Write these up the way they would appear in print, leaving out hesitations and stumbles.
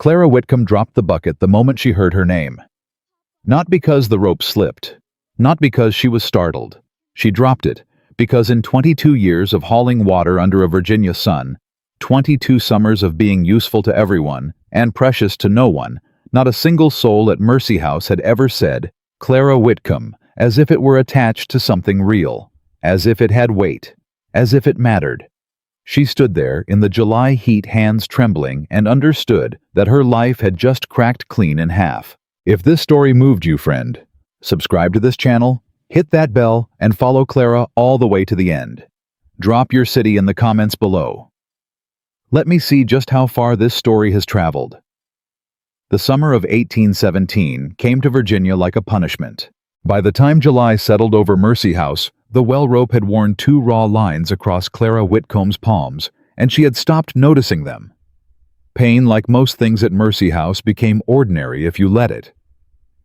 Clara Whitcomb dropped the bucket the moment she heard her name. Not because the rope slipped, not because she was startled. She dropped it because in 22 years of hauling water under a Virginia sun, 22 summers of being useful to everyone and precious to no one, not a single soul at Mercy House had ever said, "Clara Whitcomb," as if it were attached to something real, as if it had weight, as if it mattered. She stood there in the July heat, hands trembling, and understood that her life had just cracked clean in half. If this story moved you, friend, subscribe to this channel, hit that bell, and follow Clara all the way to the end. Drop your city in the comments below. Let me see just how far this story has traveled. The summer of 1817 came to Virginia like a punishment. By the time July settled over Mercy House, the well rope had worn 2 raw lines across Clara Whitcomb's palms, and she had stopped noticing them. Pain, like most things at Mercy House, became ordinary if you let it.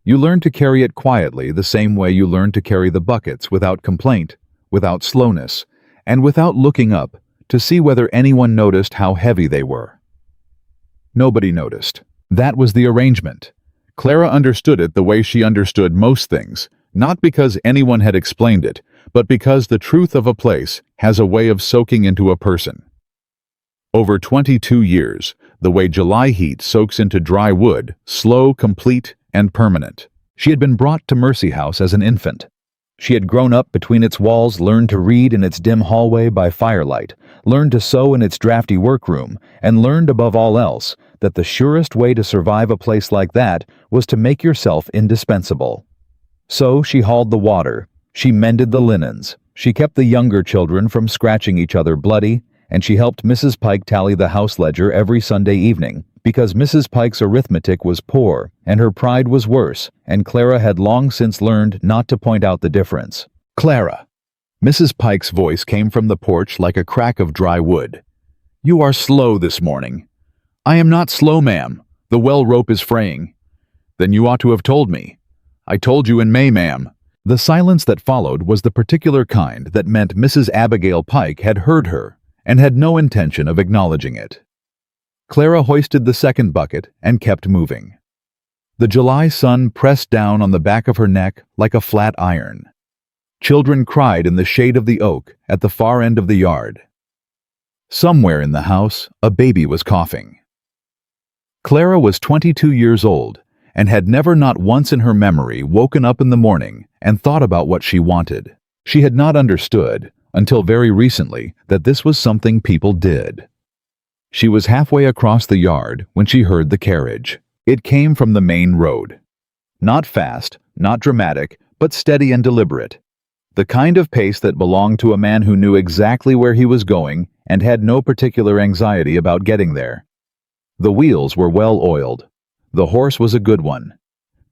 You learned to carry it quietly the same way you learned to carry the buckets, without complaint, without slowness, and without looking up to see whether anyone noticed how heavy they were. Nobody noticed. That was the arrangement. Clara understood it the way she understood most things, not because anyone had explained it, but because the truth of a place has a way of soaking into a person. Over 22 years, the way July heat soaks into dry wood, slow, complete, and permanent. She had been brought to Mercy House as an infant. She had grown up between its walls, learned to read in its dim hallway by firelight, learned to sew in its drafty workroom, and learned above all else that the surest way to survive a place like that was to make yourself indispensable. So she hauled the water, she mended the linens, she kept the younger children from scratching each other bloody, and she helped Mrs. Pike tally the house ledger every Sunday evening, because Mrs. Pike's arithmetic was poor and her pride was worse, and Clara had long since learned not to point out the difference. "Clara." Mrs. Pike's voice came from the porch like a crack of dry wood. "You are slow this morning." "I am not slow, ma'am. The well rope is fraying." "Then you ought to have told me." "I told you in May, ma'am." The silence that followed was the particular kind that meant Mrs. Abigail Pike had heard her and had no intention of acknowledging it. Clara hoisted the second bucket and kept moving. The July sun pressed down on the back of her neck like a flat iron. Children cried in the shade of the oak at the far end of the yard. Somewhere in the house, a baby was coughing. Clara was 22 years old and had never, not once in her memory, woken up in the morning and thought about what she wanted. She had not understood, until very recently, that this was something people did. She was halfway across the yard when she heard the carriage. It came from the main road. Not fast, not dramatic, but steady and deliberate. The kind of pace that belonged to a man who knew exactly where he was going and had no particular anxiety about getting there. The wheels were well oiled. The horse was a good one.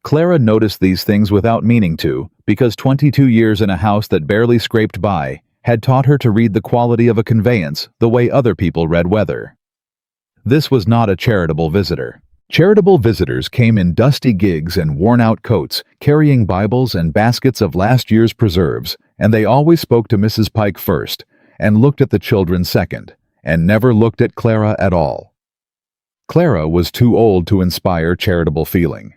Clara noticed these things without meaning to, because 22 years in a house that barely scraped by had taught her to read the quality of a conveyance the way other people read weather. This was not a charitable visitor. Charitable visitors came in dusty gigs and worn-out coats, carrying Bibles and baskets of last year's preserves, and they always spoke to Mrs. Pike first, and looked at the children second, and never looked at Clara at all. Clara was too old to inspire charitable feeling.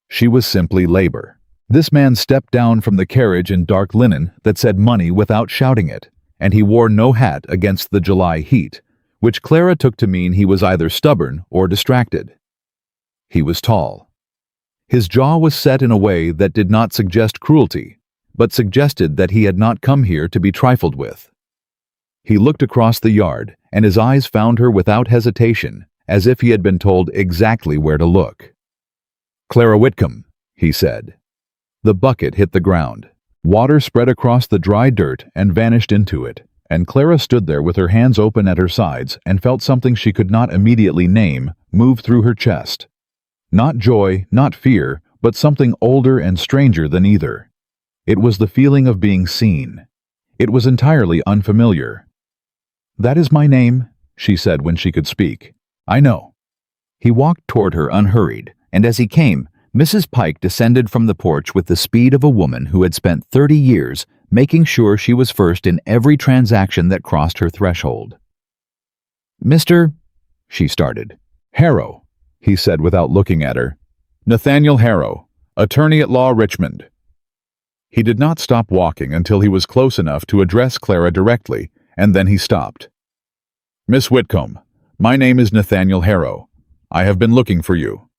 She was simply labor. This man stepped down from the carriage in dark linen that said money without shouting it, and he wore no hat against the July heat, which Clara took to mean he was either stubborn or distracted. He was tall. His jaw was set in a way that did not suggest cruelty, but suggested that he had not come here to be trifled with. He looked across the yard, and his eyes found her without hesitation, as if he had been told exactly where to look. "Clara Whitcomb," he said. The bucket hit the ground. Water spread across the dry dirt and vanished into it, and Clara stood there with her hands open at her sides and felt something she could not immediately name move through her chest. Not joy, not fear, but something older and stranger than either. It was the feeling of being seen. It was entirely unfamiliar. "That is my name," she said when she could speak. "I know." He walked toward her unhurried, and as he came, Mrs. Pike descended from the porch with the speed of a woman who had spent 30 years making sure she was first in every transaction that crossed her threshold. "Mr. she started. "Harrow." he said without looking at her. Nathaniel Harrow, attorney at law, Richmond. He did not stop walking until he was close enough to address Clara directly, and then he stopped. Miss Whitcomb, my name is Nathaniel Harrow. I have been looking for you.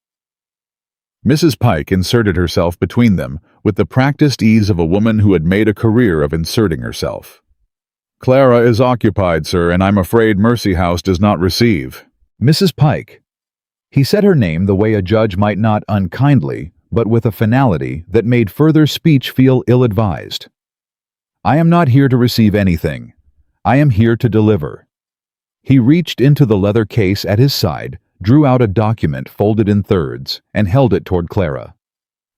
Mrs. Pike inserted herself between them with the practiced ease of a woman who had made a career of inserting herself. Clara is occupied, sir, and I'm afraid Mercy House does not receive. Mrs. Pike. He said her name the way a judge might not unkindly, but with a finality that made further speech feel ill-advised. I am not here to receive anything. I am here to deliver. He reached into the leather case at his side, drew out a document folded in thirds, and held it toward Clara.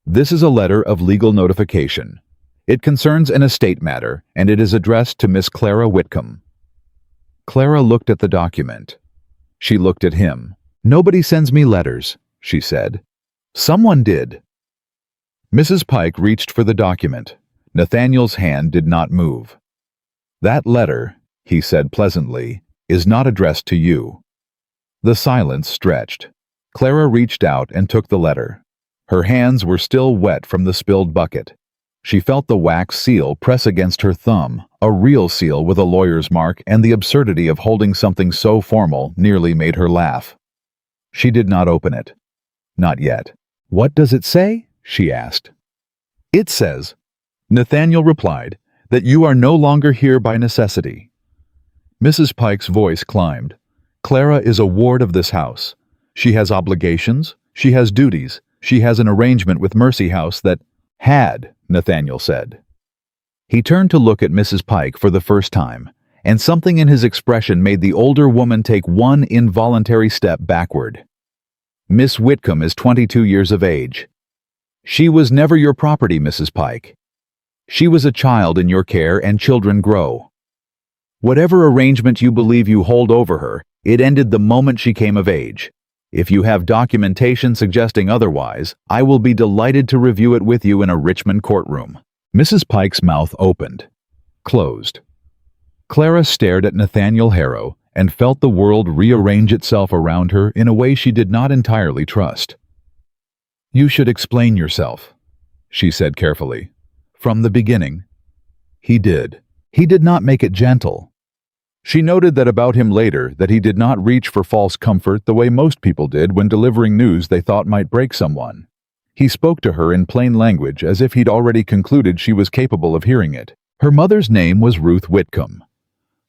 This is a letter of legal notification. It concerns an estate matter, and it is addressed to Miss Clara Whitcomb. Clara looked at the document. She looked at him. Nobody sends me letters, she said. Someone did. Mrs. Pike reached for the document. Nathaniel's hand did not move. That letter, he said pleasantly, is not addressed to you. The silence stretched. Clara reached out and took the letter. Her hands were still wet from the spilled bucket. She felt the wax seal press against her thumb, a real seal with a lawyer's mark, and the absurdity of holding something so formal nearly made her laugh. She did not open it. Not yet. What does it say? She asked. It says, Nathaniel replied, that you are no longer here by necessity. Mrs. Pike's voice climbed. Clara is a ward of this house. She has obligations, she has duties, she has an arrangement with Mercy House that had, Nathaniel said. He turned to look at Mrs. Pike for the first time, and something in his expression made the older woman take one involuntary step backward. Miss Whitcomb is 22 years of age. She was never your property, Mrs. Pike. She was a child in your care, and children grow. Whatever arrangement you believe you hold over her, it ended the moment she came of age. If you have documentation suggesting otherwise, I will be delighted to review it with you in a Richmond courtroom. Mrs. Pike's mouth opened, closed. Clara stared at Nathaniel Harrow and felt the world rearrange itself around her in a way she did not entirely trust. You should explain yourself, she said carefully. From the beginning. He did. He did not make it gentle. She noted that about him later, that he did not reach for false comfort the way most people did when delivering news they thought might break someone. He spoke to her in plain language as if he'd already concluded she was capable of hearing it. Her mother's name was Ruth Whitcomb.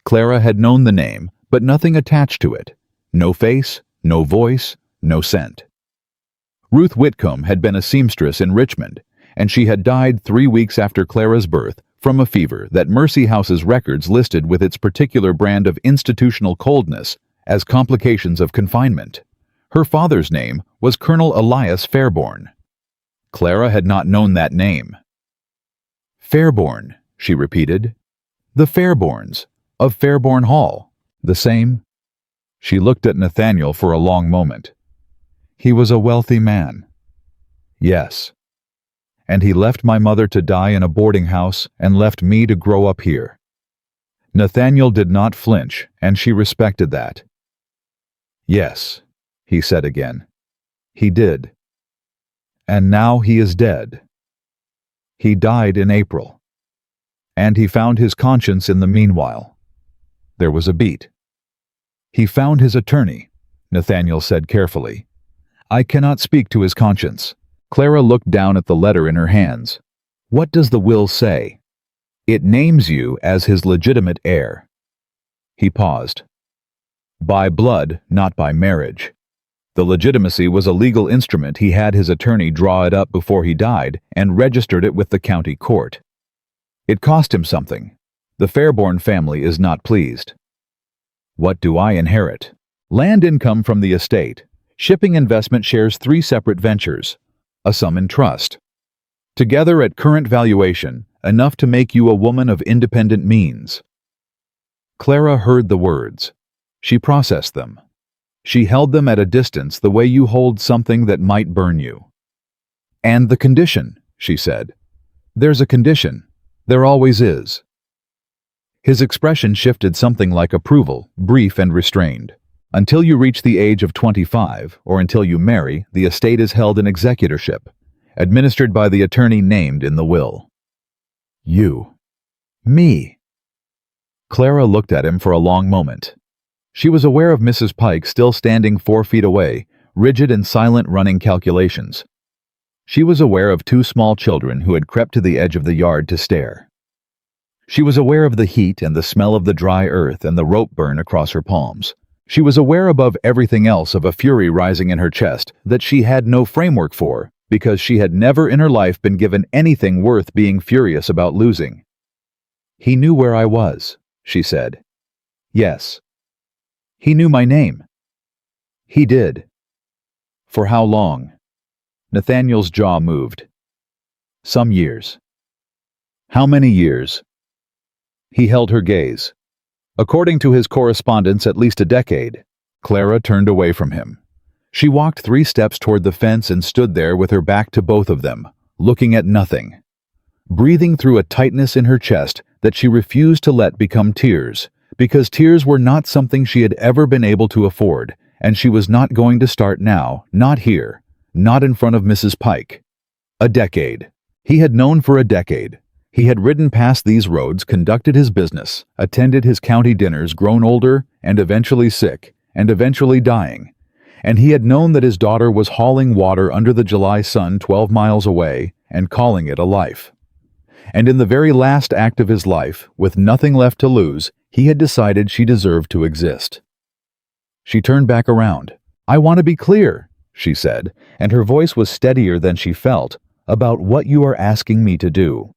Clara had known the name, but nothing attached to it. No face, no voice, no scent. Ruth Whitcomb had been a seamstress in Richmond, and she had died 3 weeks after Clara's birth from a fever that Mercy House's records listed with its particular brand of institutional coldness as complications of confinement. Her father's name was Colonel Elias Fairborn. Clara had not known that name. Fairborn, she repeated. The Fairborns, of Fairborn Hall. The same? She looked at Nathaniel for a long moment. He was a wealthy man. Yes. And he left my mother to die in a boarding house and left me to grow up here. Nathaniel did not flinch, and she respected that. Yes, he said again. He did. And now he is dead. He died in April. And he found his conscience in the meanwhile. There was a beat. He found his attorney, Nathaniel said carefully. I cannot speak to his conscience. Clara looked down at the letter in her hands. What does the will say? It names you as his legitimate heir. He paused. By blood, not by marriage. The legitimacy was a legal instrument. He had his attorney draw it up before he died and registered it with the county court. It cost him something. The Fairborn family is not pleased. What do I inherit? Land income from the estate. Shipping investment shares 3 separate ventures. A sum in trust. Together at current valuation, enough to make you a woman of independent means. Clara heard the words. She processed them. She held them at a distance the way you hold something that might burn you. And the condition, she said. There's a condition. There always is. His expression shifted something like approval, brief and restrained. Until you reach the age of 25, or until you marry, the estate is held in executorship, administered by the attorney named in the will. You. Me. Clara looked at him for a long moment. She was aware of Mrs. Pike still standing 4 feet away, rigid and silent, running calculations. She was aware of 2 small children who had crept to the edge of the yard to stare. She was aware of the heat and the smell of the dry earth and the rope burn across her palms. She was aware above everything else of a fury rising in her chest that she had no framework for, because she had never in her life been given anything worth being furious about losing. "He knew where I was," she said. "Yes. He knew my name." "He did." "For how long?" Nathaniel's jaw moved. "Some years." "How many years?" He held her gaze. According to his correspondence, at least a decade. Clara turned away from him. She walked 3 steps toward the fence and stood there with her back to both of them, looking at nothing, breathing through a tightness in her chest that she refused to let become tears, because tears were not something she had ever been able to afford, and she was not going to start now, not here, not in front of Mrs. Pike. A decade. He had known for a decade. He had ridden past these roads, conducted his business, attended his county dinners, grown older, and eventually sick, and eventually dying. And he had known that his daughter was hauling water under the July sun 12 miles away and calling it a life. And in the very last act of his life, with nothing left to lose, he had decided she deserved to exist. She turned back around. "I want to be clear," she said, and her voice was steadier than she felt, "about what you are asking me to do."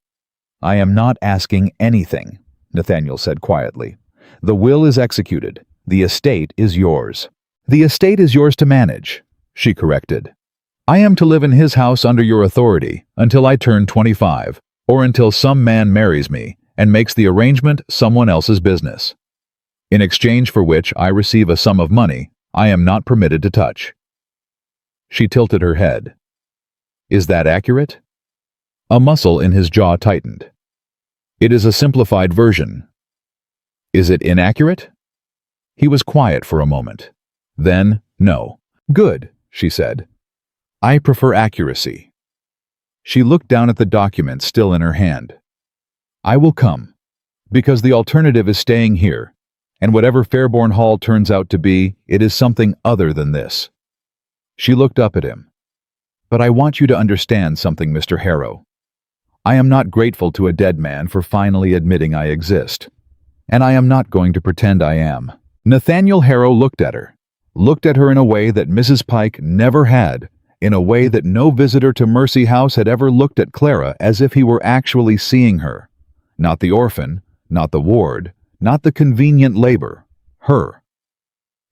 "I am not asking anything," Nathaniel said quietly. "The will is executed. The estate is yours." "The estate is yours to manage," she corrected. "I am to live in his house under your authority until I turn 25, or until some man marries me and makes the arrangement someone else's business, in exchange for which I receive a sum of money I am not permitted to touch." She tilted her head. "Is that accurate?" A muscle in his jaw tightened. "It is a simplified version." "Is it inaccurate?" He was quiet for a moment. Then, "No." "Good," she said. "I prefer accuracy." She looked down at the document still in her hand. "I will come, because the alternative is staying here, and whatever Fairbourne Hall turns out to be, it is something other than this." She looked up at him. "But I want you to understand something, Mr. Harrow. I am not grateful to a dead man for finally admitting I exist, and I am not going to pretend I am." Nathaniel Harrow looked at her in a way that Mrs. Pike never had, in a way that no visitor to Mercy House had ever looked at Clara, as if he were actually seeing her. Not the orphan, not the ward, not the convenient labor. Her.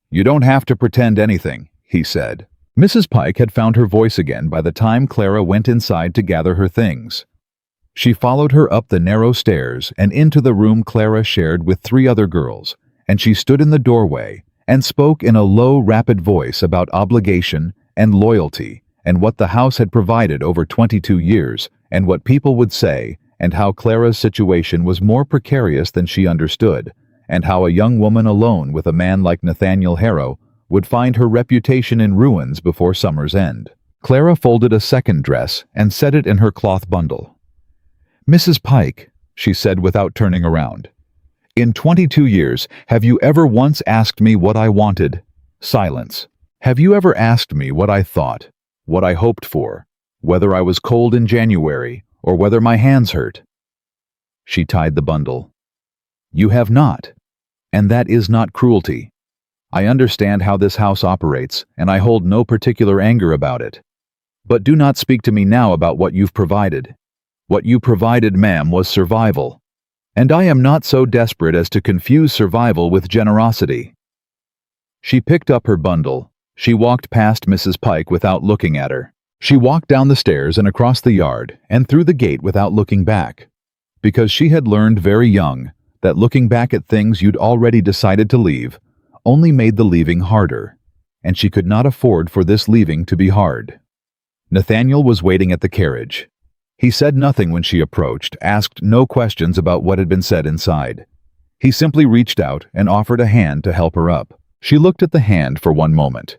"You don't have to pretend anything," he said. Mrs. Pike had found her voice again by the time Clara went inside to gather her things. She followed her up the narrow stairs and into the room Clara shared with 3 other girls, and she stood in the doorway and spoke in a low, rapid voice about obligation and loyalty and what the house had provided over 22 years and what people would say, and how Clara's situation was more precarious than she understood, and how a young woman alone with a man like Nathaniel Harrow would find her reputation in ruins before summer's end. Clara folded a second dress and set it in her cloth bundle. "Mrs. Pike," she said without turning around, "in 22 years, have you ever once asked me what I wanted?" Silence. "Have you ever asked me what I thought, what I hoped for, whether I was cold in January, or whether my hands hurt?" She tied the bundle. "You have not, and that is not cruelty. I understand how this house operates, and I hold no particular anger about it. But do not speak to me now about what you've provided. What you provided, ma'am, was survival. And I am not so desperate as to confuse survival with generosity." She picked up her bundle. She walked past Mrs. Pike without looking at her. She walked down the stairs and across the yard and through the gate without looking back, because she had learned very young that looking back at things you'd already decided to leave only made the leaving harder, and she could not afford for this leaving to be hard. Nathaniel was waiting at the carriage. He said nothing when she approached, asked no questions about what had been said inside. He simply reached out and offered a hand to help her up. She looked at the hand for one moment.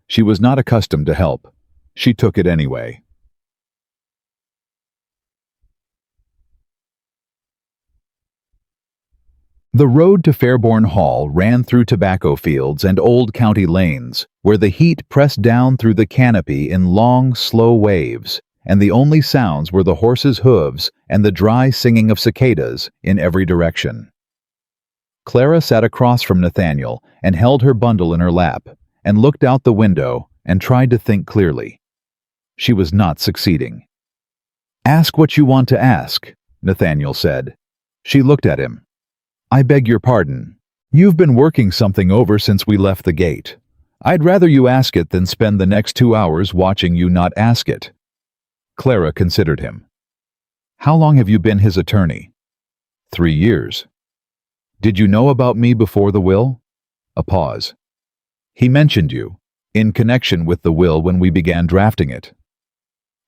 She was not accustomed to help. She took it anyway. The road to Fairbourne Hall ran through tobacco fields and old county lanes, where the heat pressed down through the canopy in long, slow waves, and the only sounds were the horses' hooves and the dry singing of cicadas in every direction. Clara sat across from Nathaniel and held her bundle in her lap, and looked out the window and tried to think clearly. She was not succeeding. "Ask what you want to ask," Nathaniel said. She looked at him. "I beg your pardon. You've been working something over since we left the gate. I'd rather you ask it than spend the next 2 hours watching you not ask it." Clara considered him. "How long have you been his attorney?" 3 years. "Did you know about me before the will?" A pause. "He mentioned you, in connection with the will when we began drafting it."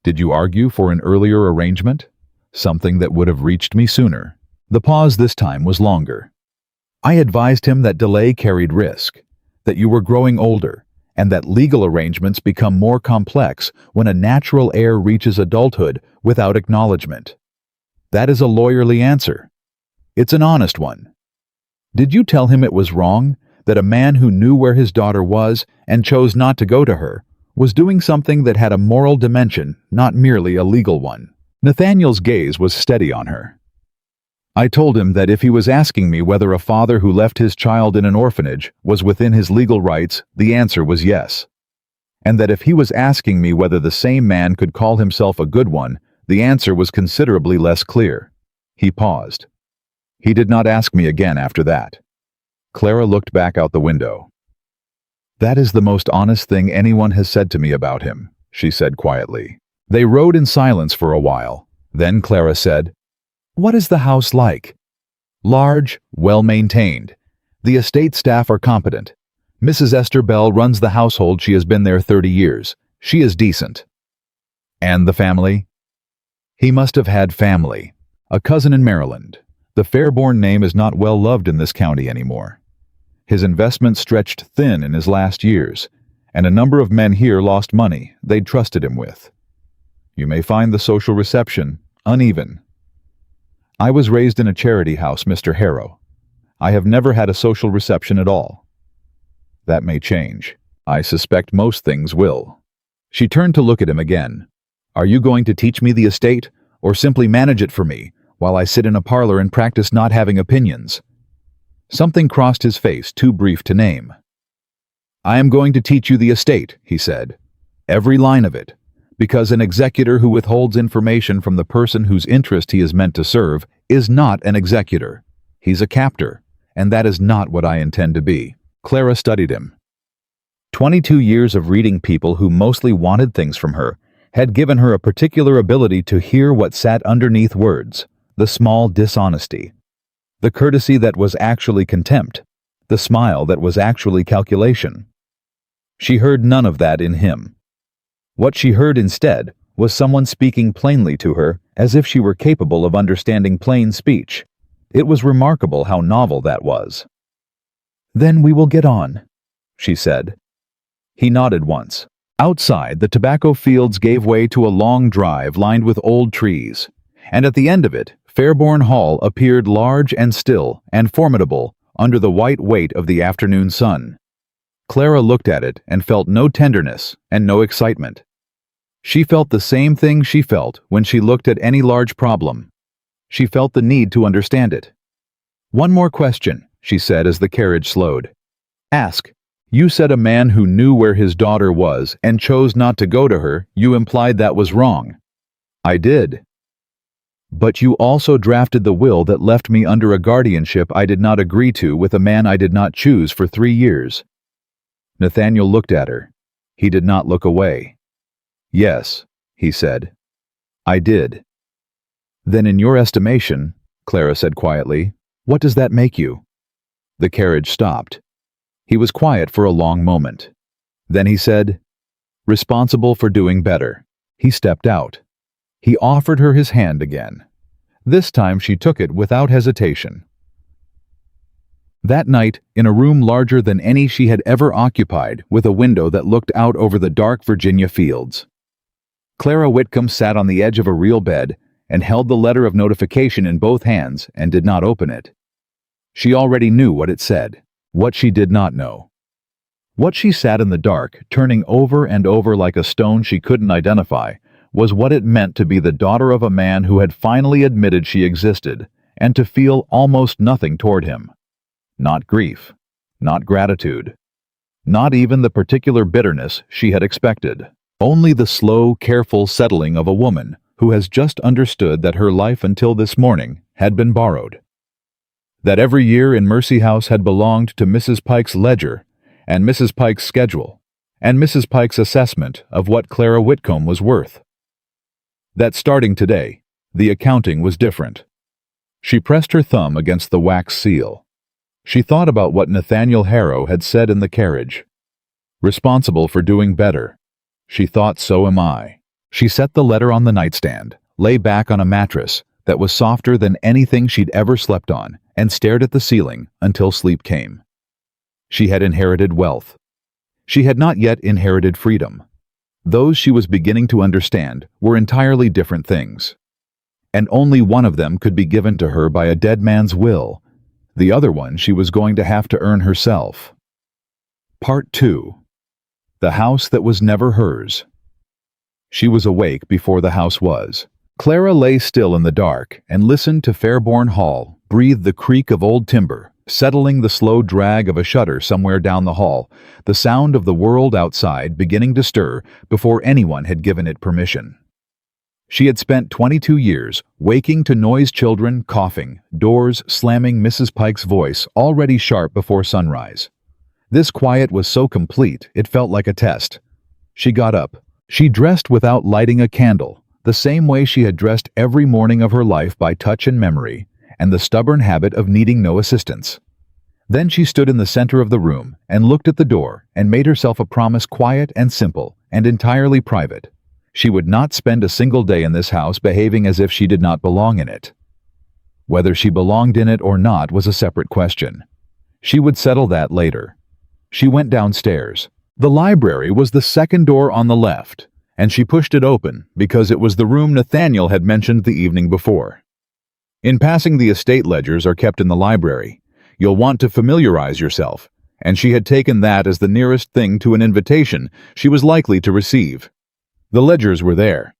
"Did you argue for an earlier arrangement? Something that would have reached me sooner?" The pause this time was longer. "I advised him that delay carried risk, that you were growing older, and that legal arrangements become more complex when a natural heir reaches adulthood without acknowledgement. That is a lawyerly answer. It's an honest one. Did you tell him it was wrong, that a man who knew where his daughter was and chose not to go to her was doing something that had a moral dimension, not merely a legal one?" Nathaniel's gaze was steady on her. "I told him that if he was asking me whether a father who left his child in an orphanage was within his legal rights, the answer was yes. And that if he was asking me whether the same man could call himself a good one, the answer was considerably less clear." He paused. He did not ask me again after that. Clara looked back out the window. "That is the most honest thing anyone has said to me about him," she said quietly. They rode in silence for a while. Then Clara said, "What is the house like?" "Large, well-maintained. The estate staff are competent. Mrs. Esther Bell runs the household. She has been there 30 years. She is decent." "And the family?" "He must have had family. A cousin in Maryland. The Fairbourne name is not well loved in this county anymore. His investment stretched thin in his last years, and a number of men here lost money they'd trusted him with. You may find the social reception uneven. I was raised in a charity house, Mr. Harrow. I have never had a social reception at all. That may change. I suspect most things will." She turned to look at him again. "Are you going to teach me the estate, or simply manage it for me, while I sit in a parlor and practice not having opinions?" Something crossed his face, too brief to name. "I am going to teach you the estate," he said. "Every line of it. Because an executor who withholds information from the person whose interest he is meant to serve is not an executor. He's a captor, and that is not what I intend to be." Clara studied him. 22 years of reading people who mostly wanted things from her had given her a particular ability to hear what sat underneath words, the small dishonesty, the courtesy that was actually contempt, the smile that was actually calculation. She heard none of that in him. What she heard instead was someone speaking plainly to her as if she were capable of understanding plain speech. It was remarkable how novel that was. "Then we will get on," she said. He nodded once. Outside, the tobacco fields gave way to a long drive lined with old trees, and at the end of it, Fairbourne Hall appeared large and still and formidable under the white weight of the afternoon sun. Clara looked at it and felt no tenderness and no excitement. She felt the same thing she felt when she looked at any large problem. She felt the need to understand it. "One more question," she said as the carriage slowed. "Ask. You said a man who knew where his daughter was and chose not to go to her, you implied that was wrong." "I did." "But you also drafted the will that left me under a guardianship I did not agree to with a man I did not choose for 3 years. Nathaniel looked at her. He did not look away. "Yes," he said. "I did." "Then in your estimation," Clara said quietly, "what does that make you?" The carriage stopped. He was quiet for a long moment. Then he said, "Responsible for doing better." He stepped out. He offered her his hand again. This time she took it without hesitation. That night, in a room larger than any she had ever occupied, with a window that looked out over the dark Virginia fields, Clara Whitcomb sat on the edge of a real bed and held the letter of notification in both hands and did not open it. She already knew what it said. What she did not know. What she sat in the dark, turning over and over like a stone she couldn't identify, was what it meant to be the daughter of a man who had finally admitted she existed, and to feel almost nothing toward him. Not grief, not gratitude, not even the particular bitterness she had expected. Only the slow, careful settling of a woman who has just understood that her life until this morning had been borrowed. That every year in Mercy House had belonged to Mrs. Pike's ledger, and Mrs. Pike's schedule, and Mrs. Pike's assessment of what Clara Whitcomb was worth. That starting today, the accounting was different. She pressed her thumb against the wax seal. She thought about what Nathaniel Harrow had said in the carriage. Responsible for doing better. She thought, so am I. She set the letter on the nightstand, lay back on a mattress that was softer than anything she'd ever slept on, and stared at the ceiling until sleep came. She had inherited wealth. She had not yet inherited freedom. Those she was beginning to understand were entirely different things. And only one of them could be given to her by a dead man's will. The other one she was going to have to earn herself. Part 2. The house that was never hers. She was awake before the house was. Clara lay still in the dark and listened to Fairborn Hall breathe the creak of old timber, settling the slow drag of a shutter somewhere down the hall, the sound of the world outside beginning to stir before anyone had given it permission. She had spent 22 years waking to noise, children coughing, doors slamming, Mrs. Pike's voice already sharp before sunrise. This quiet was so complete it felt like a test. She got up. She dressed without lighting a candle, the same way she had dressed every morning of her life by touch and memory, and the stubborn habit of needing no assistance. Then she stood in the center of the room and looked at the door and made herself a promise, quiet and simple and entirely private. She would not spend a single day in this house behaving as if she did not belong in it. Whether she belonged in it or not was a separate question. She would settle that later. She went downstairs. The library was the second door on the left, and she pushed it open because it was the room Nathaniel had mentioned the evening before. In passing, the estate ledgers are kept in the library. You'll want to familiarize yourself, and she had taken that as the nearest thing to an invitation she was likely to receive. The ledgers were there.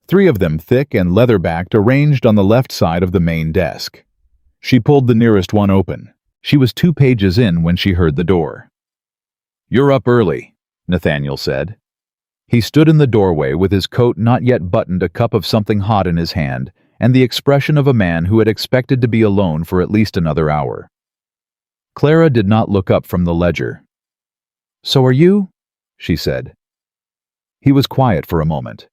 3 of them, thick and leather-backed, arranged on the left side of the main desk. She pulled the nearest one open. She was 2 pages in when she heard the door. "You're up early," Nathaniel said. He stood in the doorway with his coat not yet buttoned, a cup of something hot in his hand, and the expression of a man who had expected to be alone for at least another hour. Clara did not look up from the ledger. "So are you?" she said. He was quiet for a moment.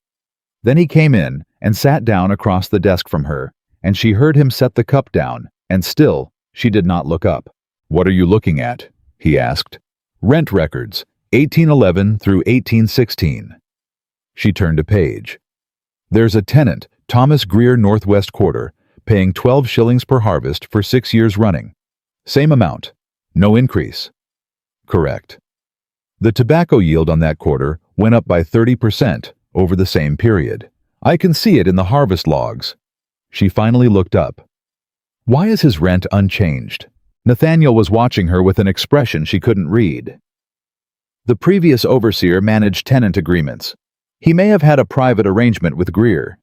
Then he came in and sat down across the desk from her, and she heard him set the cup down, and still she did not look up. "What are you looking at?" he asked. "Rent records, 1811 through 1816. She turned a page. "There's a tenant, Thomas Greer, Northwest Quarter, paying 12 shillings per harvest for 6 years running. Same amount. No increase." "Correct." "The tobacco yield on that quarter went up by 30% over the same period. I can see it in the harvest logs." She finally looked up. "Why is his rent unchanged?" Nathaniel was watching her with an expression she couldn't read. "The previous overseer managed tenant agreements. He may have had a private arrangement with Greer.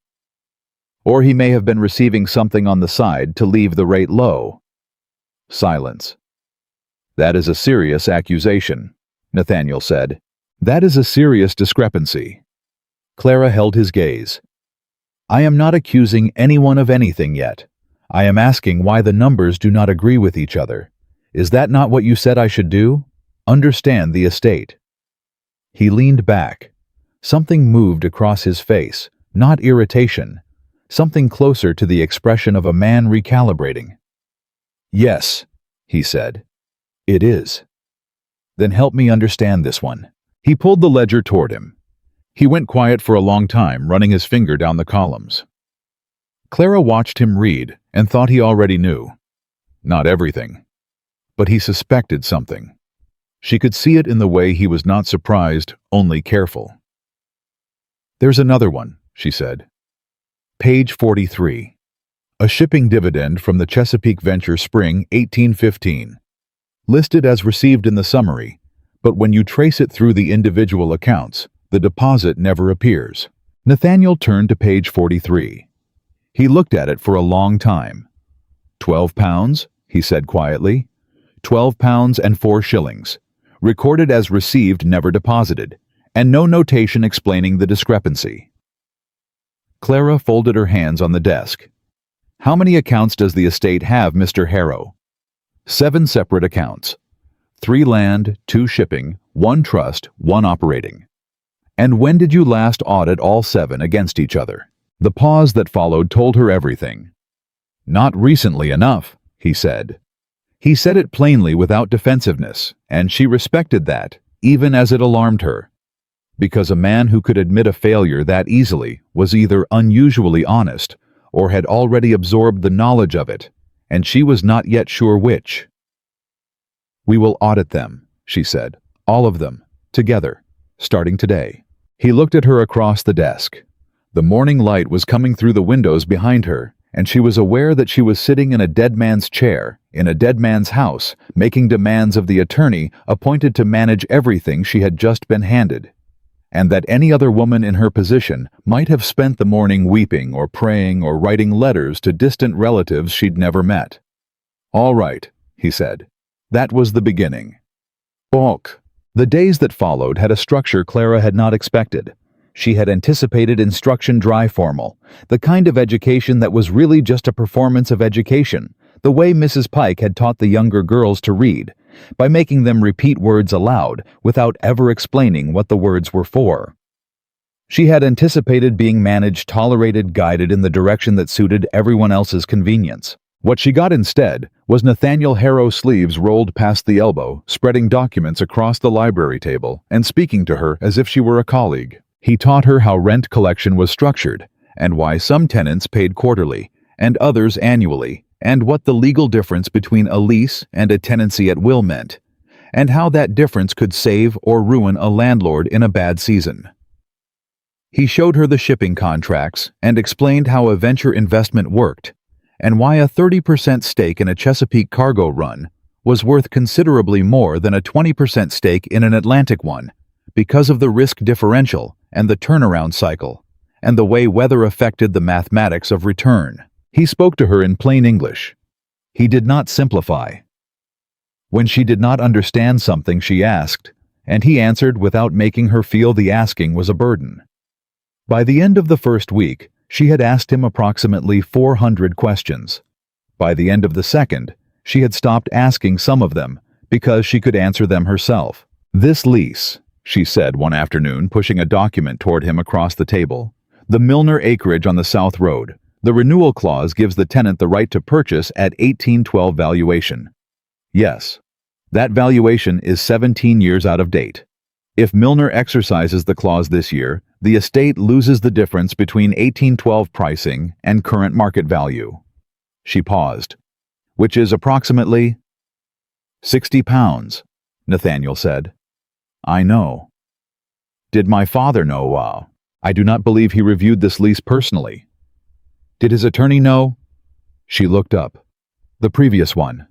Or he may have been receiving something on the side to leave the rate low." Silence. "That is a serious accusation," Nathaniel said. "That is a serious discrepancy." Clara held his gaze. "I am not accusing anyone of anything yet. I am asking why the numbers do not agree with each other. Is that not what you said I should do? Understand the estate." He leaned back. Something moved across his face, not irritation. Something closer to the expression of a man recalibrating. "Yes," he said. "It is." "Then help me understand this one." He pulled the ledger toward him. He went quiet for a long time, running his finger down the columns. Clara watched him read and thought he already knew. Not everything. but he suspected something. She could see it in the way he was not surprised, only careful. "There's another one," she said. Page 43. A shipping dividend from the Chesapeake Venture Spring 1815. Listed as received in the summary, but when you trace it through the individual accounts, the deposit never appears. Nathaniel turned to page 43. He looked at it for a long time. £12, he said quietly. £12 and 4 shillings. Recorded as received, never deposited, and no notation explaining the discrepancy. Clara folded her hands on the desk. "How many accounts does the estate have, Mr. Harrow?" 7 separate accounts. 3 land, 2 shipping, 1 trust, 1 operating. "And when did you last audit all 7 against each other?" The pause that followed told her everything. "Not recently enough," he said. He said it plainly without defensiveness, and she respected that, even as it alarmed her. Because a man who could admit a failure that easily was either unusually honest or had already absorbed the knowledge of it, and she was not yet sure which. "We will audit them," she said. "All of them, together, starting today." He looked at her across the desk. The morning light was coming through the windows behind her, and she was aware that she was sitting in a dead man's chair, in a dead man's house, making demands of the attorney appointed to manage everything she had just been handed, and that any other woman in her position might have spent the morning weeping or praying or writing letters to distant relatives she'd never met. "All right," he said. That was the beginning. Bonk. The days that followed had a structure Clara had not expected. She had anticipated instruction dry formal, the kind of education that was really just a performance of education, the way Mrs. Pike had taught the younger girls to read, by making them repeat words aloud without ever explaining what the words were for. She had anticipated being managed, tolerated, guided in the direction that suited everyone else's convenience. What she got instead was Nathaniel Harrow's sleeves rolled past the elbow, spreading documents across the library table and speaking to her as if she were a colleague. He taught her how rent collection was structured, and why some tenants paid quarterly, and others annually, and what the legal difference between a lease and a tenancy at will meant, and how that difference could save or ruin a landlord in a bad season. He showed her the shipping contracts and explained how a venture investment worked, and why a 30% stake in a Chesapeake cargo run was worth considerably more than a 20% stake in an Atlantic one, because of the risk differential and the turnaround cycle, and the way weather affected the mathematics of return. He spoke to her in plain English. He did not simplify. When she did not understand something, she asked, and he answered without making her feel the asking was a burden. By the end of the first week, she had asked him approximately 400 questions. By the end of the second, she had stopped asking some of them because she could answer them herself. "This lease," she said one afternoon, pushing a document toward him across the table. "The Milner acreage on the South Road. The renewal clause gives the tenant the right to purchase at 1812 valuation. Yes, that valuation is 17 years out of date. If Milner exercises the clause this year, the estate loses the difference between 1812 pricing and current market value." She paused. "Which is approximately £60, Nathaniel said. "I know." "Did my father know? I do not believe he reviewed this lease personally." "Did his attorney know?" She looked up. "The previous one.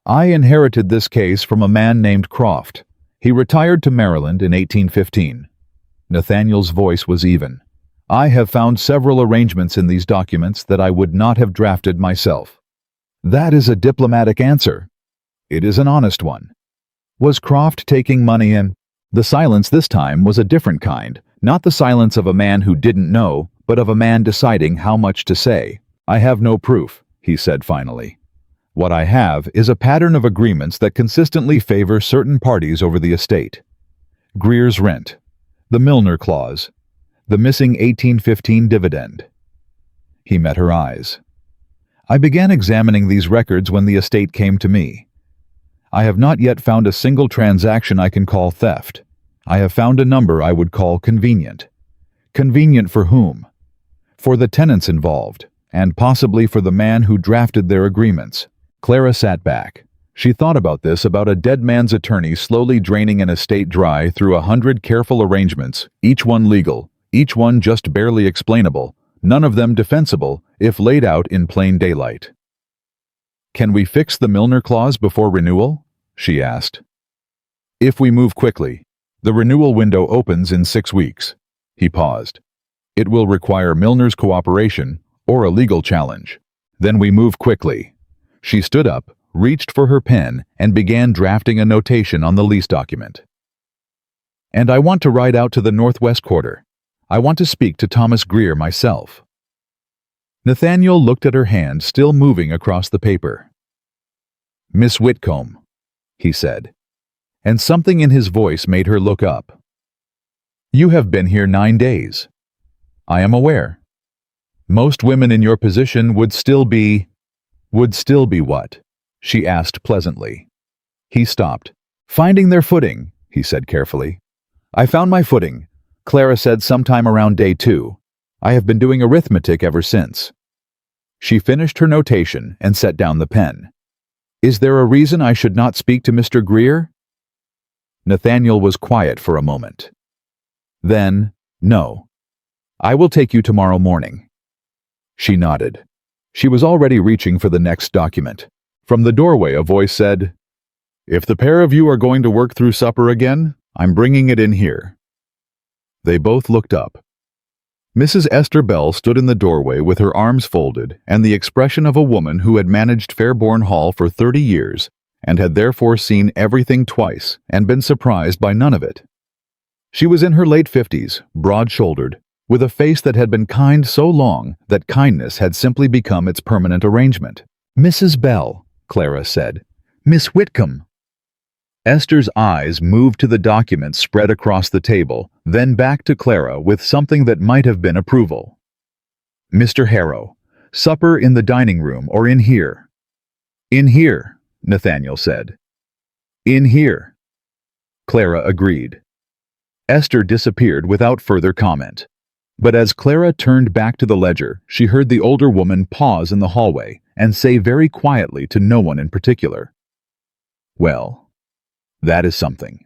I inherited this case from a man named Croft. He retired to Maryland in 1815. Nathaniel's voice was even. "I have found several arrangements in these documents that I would not have drafted myself." "That is a diplomatic answer." "It is an honest one." Was Croft taking money in? The silence this time was a different kind, not the silence of a man who didn't know, but of a man deciding how much to say. "I have no proof," he said finally. "What I have is a pattern of agreements that consistently favor certain parties over the estate. Greer's rent, the Milner clause, the missing 1815 dividend." He met her eyes. "I began examining these records when the estate came to me. I have not yet found a single transaction I can call theft. I have found a number I would call convenient. Convenient for whom? For the tenants involved, and possibly for the man who drafted their agreements." Clara sat back. She thought about this, about a dead man's attorney slowly draining an estate dry through 100 careful arrangements, each one legal, each one just barely explainable, none of them defensible if laid out in plain daylight. "Can we fix the Milner clause before renewal?" she asked. "If we move quickly. The renewal window opens in 6 weeks." He paused. "It will require Milner's cooperation or a legal challenge. Then we move quickly." She stood up, reached for her pen, and began drafting a notation on the lease document. "And I want to ride out to the Northwest Quarter. I want to speak to Thomas Greer myself." Nathaniel looked at her hand, still moving across the paper. "Miss Whitcomb," he said, and something in his voice made her look up. "You have been here 9 days. I am aware. Most women in your position would still be what?" she asked pleasantly. He stopped. "Finding their footing," he said carefully. "I found my footing," Clara said sometime around day 2. "I have been doing arithmetic ever since." She finished her notation and set down the pen. "Is there a reason I should not speak to Mr. Greer?" Nathaniel was quiet for a moment. Then, "No. I will take you tomorrow morning." She nodded. She was already reaching for the next document. From the doorway a voice said, "If the pair of you are going to work through supper again, I'm bringing it in here." They both looked up. Mrs. Esther Bell stood in the doorway with her arms folded and the expression of a woman who had managed Fairbourne Hall for 30 years and had therefore seen everything twice and been surprised by none of it. She was in her late 50s, broad-shouldered, with a face that had been kind so long that kindness had simply become its permanent arrangement. "Mrs. Bell," Clara said. "Miss Whitcomb." Esther's eyes moved to the document spread across the table, then back to Clara with something that might have been approval. "Mr. Harrow, supper in the dining room or in here?" "In here," Nathaniel said. "In here." Clara agreed. Esther disappeared without further comment. But as Clara turned back to the ledger, she heard the older woman pause in the hallway and say very quietly to no one in particular, "Well, that is something."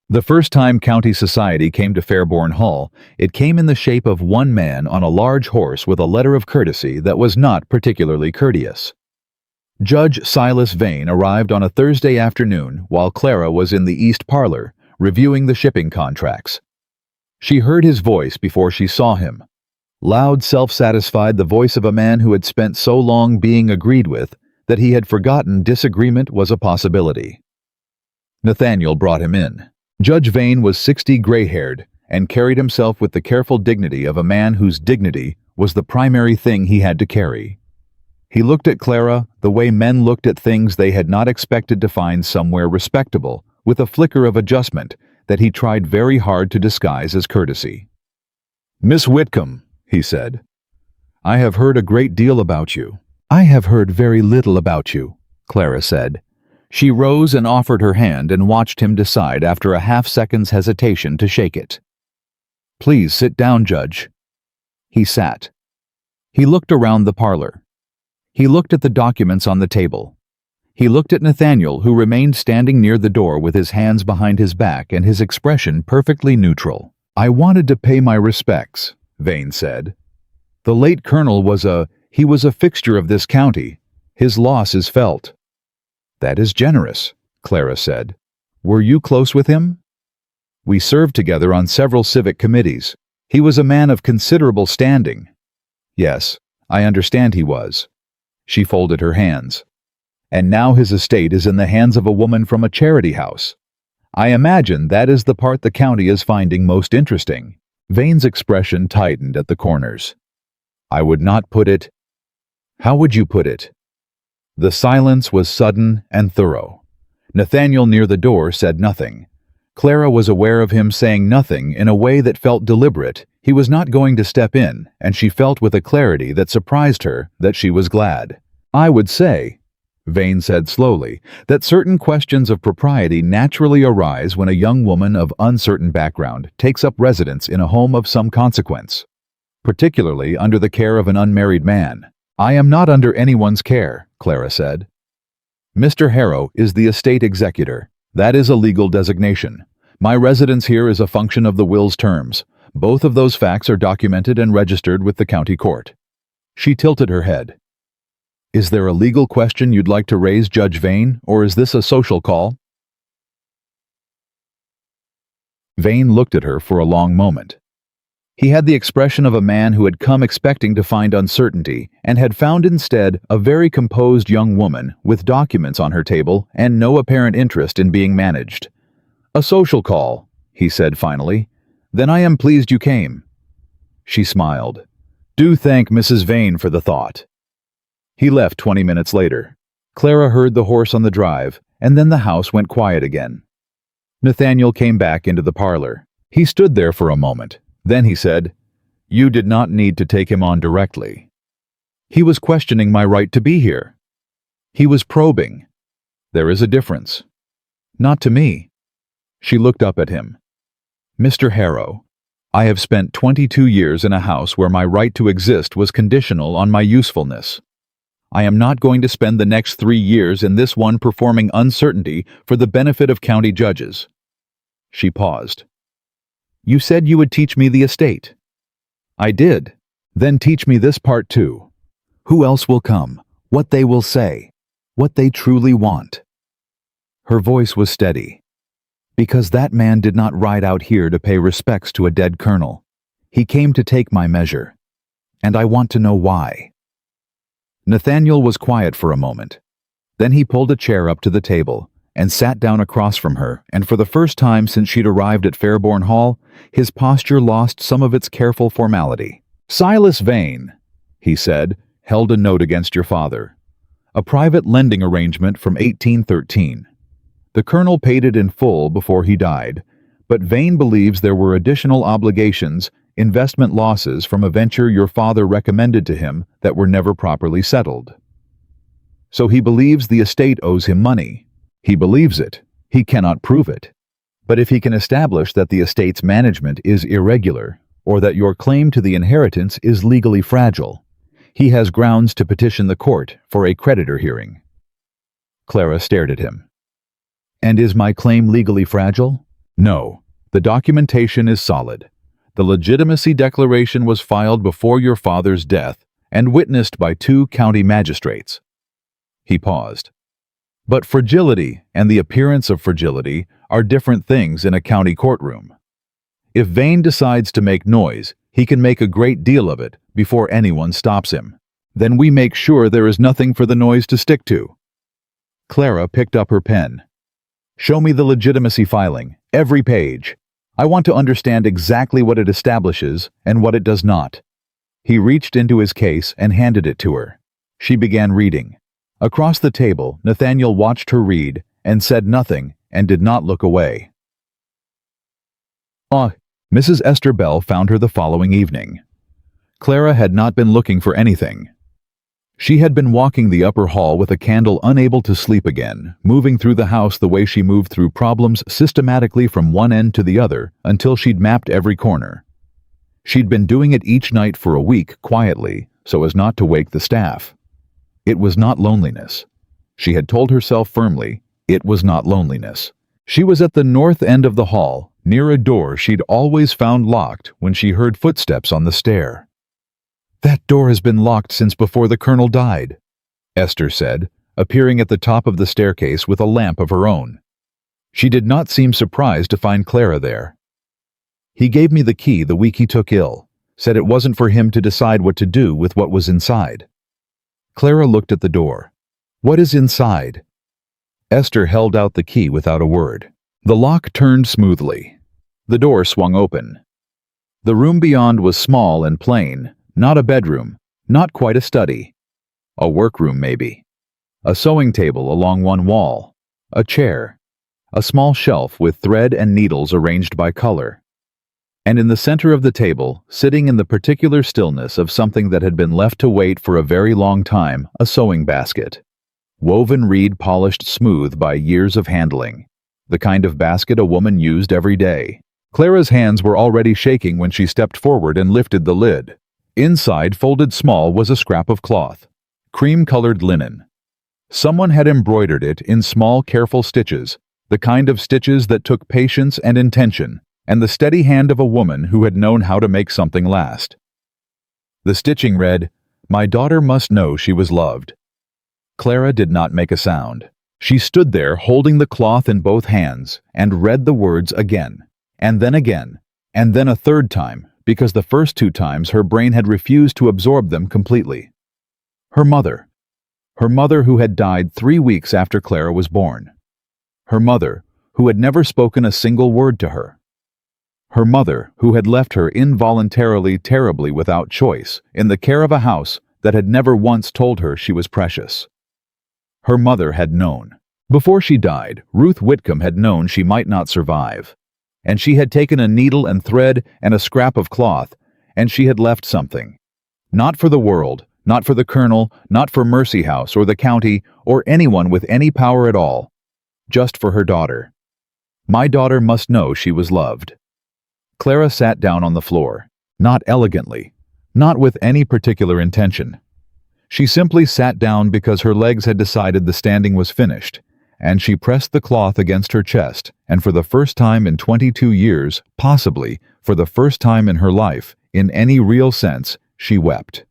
The first time county society came to Fairbourne Hall, it came in the shape of one man on a large horse with a letter of courtesy that was not particularly courteous. Judge Silas Vane arrived on a Thursday afternoon while Clara was in the East Parlor, reviewing the shipping contracts. She heard his voice before she saw him. Loud, self-satisfied, the voice of a man who had spent so long being agreed with that he had forgotten disagreement was a possibility. Nathaniel brought him in. Judge Vane was 60, gray-haired, and carried himself with the careful dignity of a man whose dignity was the primary thing he had to carry. He looked at Clara the way men looked at things they had not expected to find somewhere respectable, with a flicker of adjustment that he tried very hard to disguise as courtesy. "Miss Whitcomb," he said, "I have heard a great deal about you." "I have heard very little about you," Clara said. She rose and offered her hand and watched him decide after a half-second's hesitation to shake it. "Please sit down, Judge." He sat. He looked around the parlor. He looked at the documents on the table. He looked at Nathaniel, who remained standing near the door with his hands behind his back and his expression perfectly neutral. "I wanted to pay my respects," Vane said. "The late colonel was a fixture of this county. His loss is felt." "That is generous," Clara said. "Were you close with him?" "We served together on several civic committees. He was a man of considerable standing." "Yes, I understand he was." She folded her hands. "And now his estate is in the hands of a woman from a charity house. I imagine that is the part the county is finding most interesting." Vane's expression tightened at the corners. "I would not put it—" "How would you put it?" The silence was sudden and thorough. Nathaniel near the door said nothing. Clara was aware of him saying nothing in a way that felt deliberate. He was not going to step in, and she felt with a clarity that surprised her that she was glad. "I would say," Vane said slowly, "that certain questions of propriety naturally arise when a young woman of uncertain background takes up residence in a home of some consequence, particularly under the care of an unmarried man." "I am not under anyone's care," Clara said. Mr. Harrow is the estate executor. That is a legal designation. My residence here is a function of the will's terms. Both of those facts are documented and registered with the county court. She tilted her head. Is there a legal question you'd like to raise, Judge Vane, or is this a social call? Vane looked at her for a long moment. He had the expression of a man who had come expecting to find uncertainty and had found instead a very composed young woman with documents on her table and no apparent interest in being managed. A social call, he said finally. Then I am pleased you came. She smiled. Do thank Mrs. Vane for the thought. He left 20 minutes later. Clara heard the horse on the drive, and then the house went quiet again. Nathaniel came back into the parlor. He stood there for a moment. Then he said, You did not need to take him on directly. He was questioning my right to be here. He was probing. There is a difference. Not to me. She looked up at him. Mr. Harrow, I have spent 22 years in a house where my right to exist was conditional on my usefulness. I am not going to spend the next 3 years in this one performing uncertainty for the benefit of county judges. She paused. You said you would teach me the estate. I did. Then teach me this part too. Who else will come? What they will say? What they truly want? Her voice was steady. Because that man did not ride out here to pay respects to a dead colonel. He came to take my measure. And I want to know why. Nathaniel was quiet for a moment. Then he pulled a chair up to the table and sat down across from her, and for the first time since she'd arrived at Fairbourne Hall, his posture lost some of its careful formality. Silas Vane, he said, held a note against your father. A private lending arrangement from 1813. The colonel paid it in full before he died, but Vane believes there were additional obligations, investment losses from a venture your father recommended to him that were never properly settled. So he believes the estate owes him money. He believes it. He cannot prove it. But if he can establish that the estate's management is irregular, or that your claim to the inheritance is legally fragile, he has grounds to petition the court for a creditor hearing. Clara stared at him. And is my claim legally fragile? No. The documentation is solid. The legitimacy declaration was filed before your father's death and witnessed by 2 county magistrates. He paused. But fragility and the appearance of fragility are different things in a county courtroom. If Vane decides to make noise, he can make a great deal of it before anyone stops him. Then we make sure there is nothing for the noise to stick to. Clara picked up her pen. Show me the legitimacy filing, every page. I want to understand exactly what it establishes and what it does not. He reached into his case and handed it to her. She began reading. Across the table, Nathaniel watched her read and said nothing and did not look away. Mrs. Esther Bell found her the following evening. Clara had not been looking for anything. She had been walking the upper hall with a candle, unable to sleep again, moving through the house the way she moved through problems systematically from one end to the other until she'd mapped every corner. She'd been doing it each night for a week, quietly, so as not to wake the staff. It was not loneliness. She had told herself firmly, it was not loneliness. She was at the north end of the hall, near a door she'd always found locked when she heard footsteps on the stair. That door has been locked since before the colonel died, Esther said, appearing at the top of the staircase with a lamp of her own. She did not seem surprised to find Clara there. He gave me the key the week he took ill, said it wasn't for him to decide what to do with what was inside. Clara looked at the door. What is inside? Esther held out the key without a word. The lock turned smoothly. The door swung open. The room beyond was small and plain, not a bedroom, not quite a study. A workroom, maybe. A sewing table along one wall. A chair. A small shelf with thread and needles arranged by color. And in the center of the table, sitting in the particular stillness of something that had been left to wait for a very long time, a sewing basket. Woven reed polished smooth by years of handling. The kind of basket a woman used every day. Clara's hands were already shaking when she stepped forward and lifted the lid. Inside, folded small, was a scrap of cloth. Cream-colored linen. Someone had embroidered it in small, careful stitches, the kind of stitches that took patience and intention, and the steady hand of a woman who had known how to make something last. The stitching read, "My daughter must know she was loved." Clara did not make a sound. She stood there holding the cloth in both hands and read the words again, and then a third time, because the first two times her brain had refused to absorb them completely. Her mother who had died 3 weeks after Clara was born. Her mother, who had never spoken a single word to her. Her mother, who had left her involuntarily, terribly without choice, in the care of a house that had never once told her she was precious. Her mother had known. Before she died, Ruth Whitcomb had known she might not survive. And she had taken a needle and thread and a scrap of cloth, and she had left something. Not for the world, not for the colonel, not for Mercy House or the county or anyone with any power at all. Just for her daughter. My daughter must know she was loved. Clara sat down on the floor, not elegantly, not with any particular intention. She simply sat down because her legs had decided the standing was finished, and she pressed the cloth against her chest, and for the first time in 22 years, possibly for the first time in her life, in any real sense, she wept.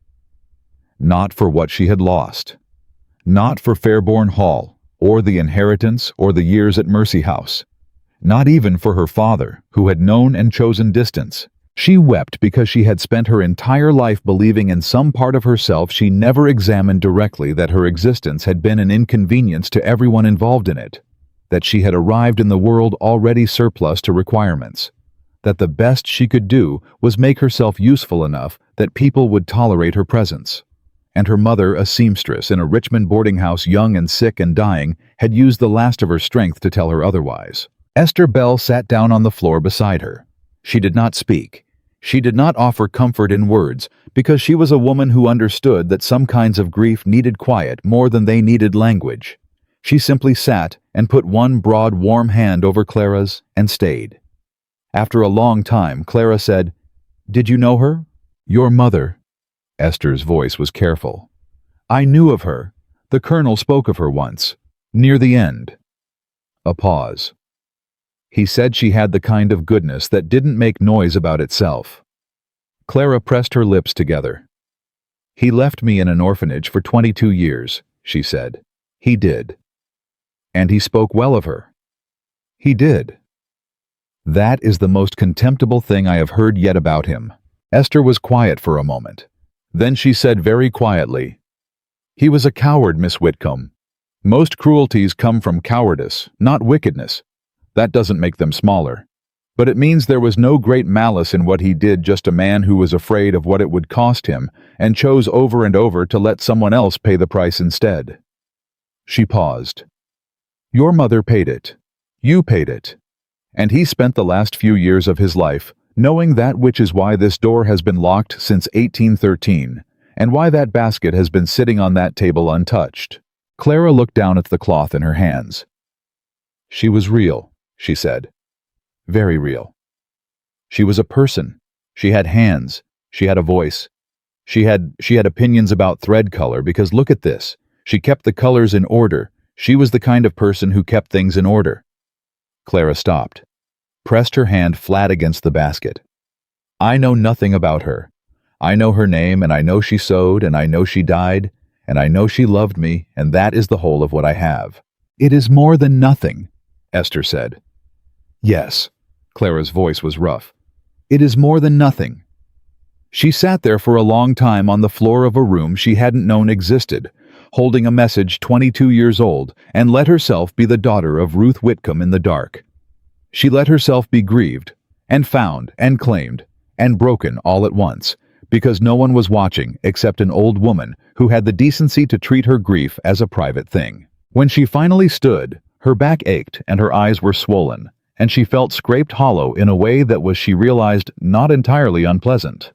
Not for what she had lost. Not for Fairbourne Hall, or the inheritance, or the years at Mercy House. Not even for her father, who had known and chosen distance. She wept because she had spent her entire life believing in some part of herself she never examined directly that her existence had been an inconvenience to everyone involved in it, that she had arrived in the world already surplus to requirements, that the best she could do was make herself useful enough that people would tolerate her presence. And her mother, a seamstress in a Richmond boarding house, young and sick and dying, had used the last of her strength to tell her otherwise. Esther Bell sat down on the floor beside her. She did not speak. She did not offer comfort in words, because she was a woman who understood that some kinds of grief needed quiet more than they needed language. She simply sat and put one broad, warm hand over Clara's and stayed. After a long time, Clara said, "Did you know her?" "Your mother." Esther's voice was careful. "I knew of her. The colonel spoke of her once. Near the end." A pause. He said she had the kind of goodness that didn't make noise about itself. Clara pressed her lips together. "He left me in an orphanage for 22 years, she said. "He did. And he spoke well of her." "He did." "That is the most contemptible thing I have heard yet about him." Esther was quiet for a moment. Then she said very quietly, "He was a coward, Miss Whitcomb. Most cruelties come from cowardice, not wickedness. That doesn't make them smaller. But it means there was no great malice in what he did, just a man who was afraid of what it would cost him and chose over and over to let someone else pay the price instead." She paused. "Your mother paid it. You paid it. And he spent the last few years of his life knowing that, which is why this door has been locked since 1813, and why that basket has been sitting on that table untouched." Clara looked down at the cloth in her hands. "She was real," she said. "Very real. She was a person. She had hands. She had a voice. She had opinions about thread color, because look at this. She kept the colors in order. She was the kind of person who kept things in order." Clara stopped, pressed her hand flat against the basket. "I know nothing about her. I know her name, and I know she sewed, and I know she died, and I know she loved me, and that is the whole of what I have." "It is more than nothing," Esther said. "Yes." Clara's voice was rough. "It is more than nothing." She sat there for a long time on the floor of a room she hadn't known existed, holding a message 22 years old, and let herself be the daughter of Ruth Whitcomb in the dark. She let herself be grieved, and found, and claimed, and broken all at once, because no one was watching except an old woman who had the decency to treat her grief as a private thing. When she finally stood, her back ached and her eyes were swollen, and she felt scraped hollow in a way that was, she realized, not entirely unpleasant.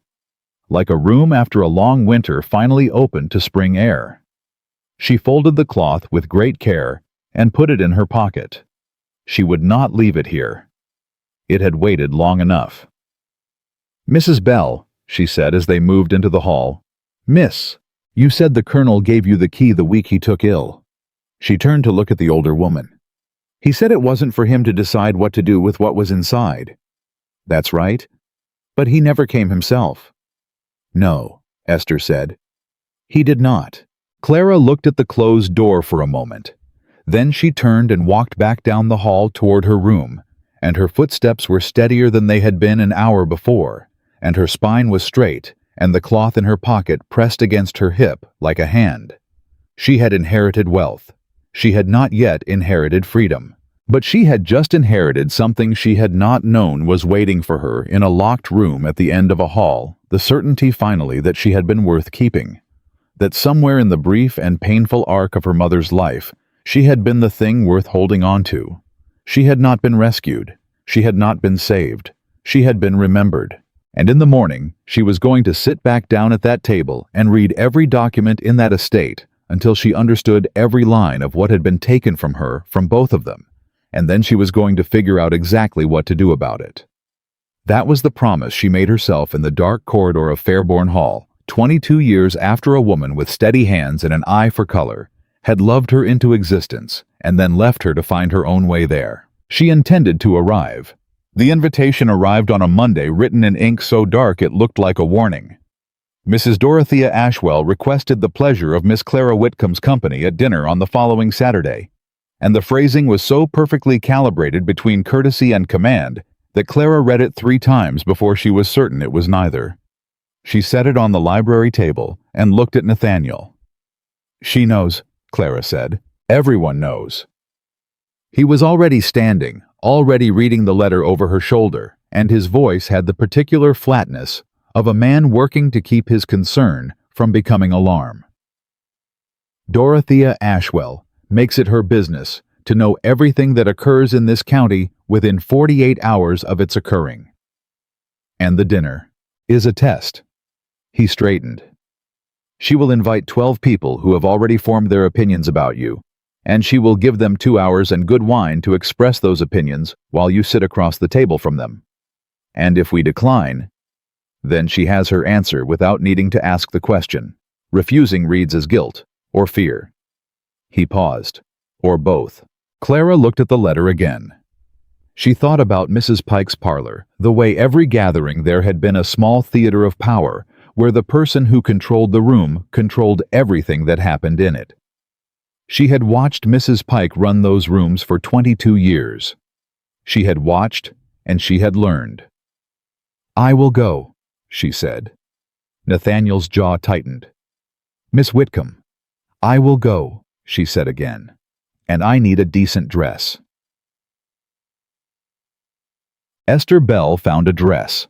Like a room after a long winter finally opened to spring air. She folded the cloth with great care and put it in her pocket. She would not leave it here. It had waited long enough. "Mrs. Bell," she said as they moved into the hall. "Miss, you said the colonel gave you the key the week he took ill." She turned to look at the older woman. He said it wasn't for him to decide what to do with what was inside. That's right. But he never came himself. No, Esther said. He did not. Clara looked at the closed door for a moment. Then she turned and walked back down the hall toward her room, and her footsteps were steadier than they had been an hour before, and her spine was straight, and the cloth in her pocket pressed against her hip like a hand. She had inherited wealth. She had not yet inherited freedom. But she had just inherited something she had not known was waiting for her in a locked room at the end of a hall, the certainty finally that she had been worth keeping. That somewhere in the brief and painful arc of her mother's life, she had been the thing worth holding on to. She had not been rescued. She had not been saved. She had been remembered. And in the morning, she was going to sit back down at that table and read every document in that estate until she understood every line of what had been taken from her from both of them, and then she was going to figure out exactly what to do about it. That was the promise she made herself in the dark corridor of Fairbourne Hall, 22 years after a woman with steady hands and an eye for color had loved her into existence and then left her to find her own way there. She intended to arrive. The invitation arrived on a Monday, written in ink so dark it looked like a warning. Mrs. Dorothea Ashwell requested the pleasure of Miss Clara Whitcomb's company at dinner on the following Saturday, and the phrasing was so perfectly calibrated between courtesy and command that Clara read it 3 times before she was certain it was neither. She set it on the library table and looked at Nathaniel. She knows, Clara said. Everyone knows. He was already standing, already reading the letter over her shoulder, and his voice had the particular flatness of a man working to keep his concern from becoming alarm. Dorothea Ashwell makes it her business to know everything that occurs in this county within 48 hours of its occurring. And the dinner is a test. He straightened. She will invite 12 people who have already formed their opinions about you, and she will give them 2 hours and good wine to express those opinions while you sit across the table from them. And if we decline, then she has her answer without needing to ask the question. Refusing reads as guilt or fear. He paused. Or both. Clara looked at the letter again. She thought about Mrs. Pike's parlor, the way every gathering there had been a small theater of power, where the person who controlled the room controlled everything that happened in it. She had watched Mrs. Pike run those rooms for 22 years. She had watched, and she had learned. I will go, she said. Nathaniel's jaw tightened. Miss Whitcomb, I will go, she said again. And I need a decent dress. Esther Bell found a dress.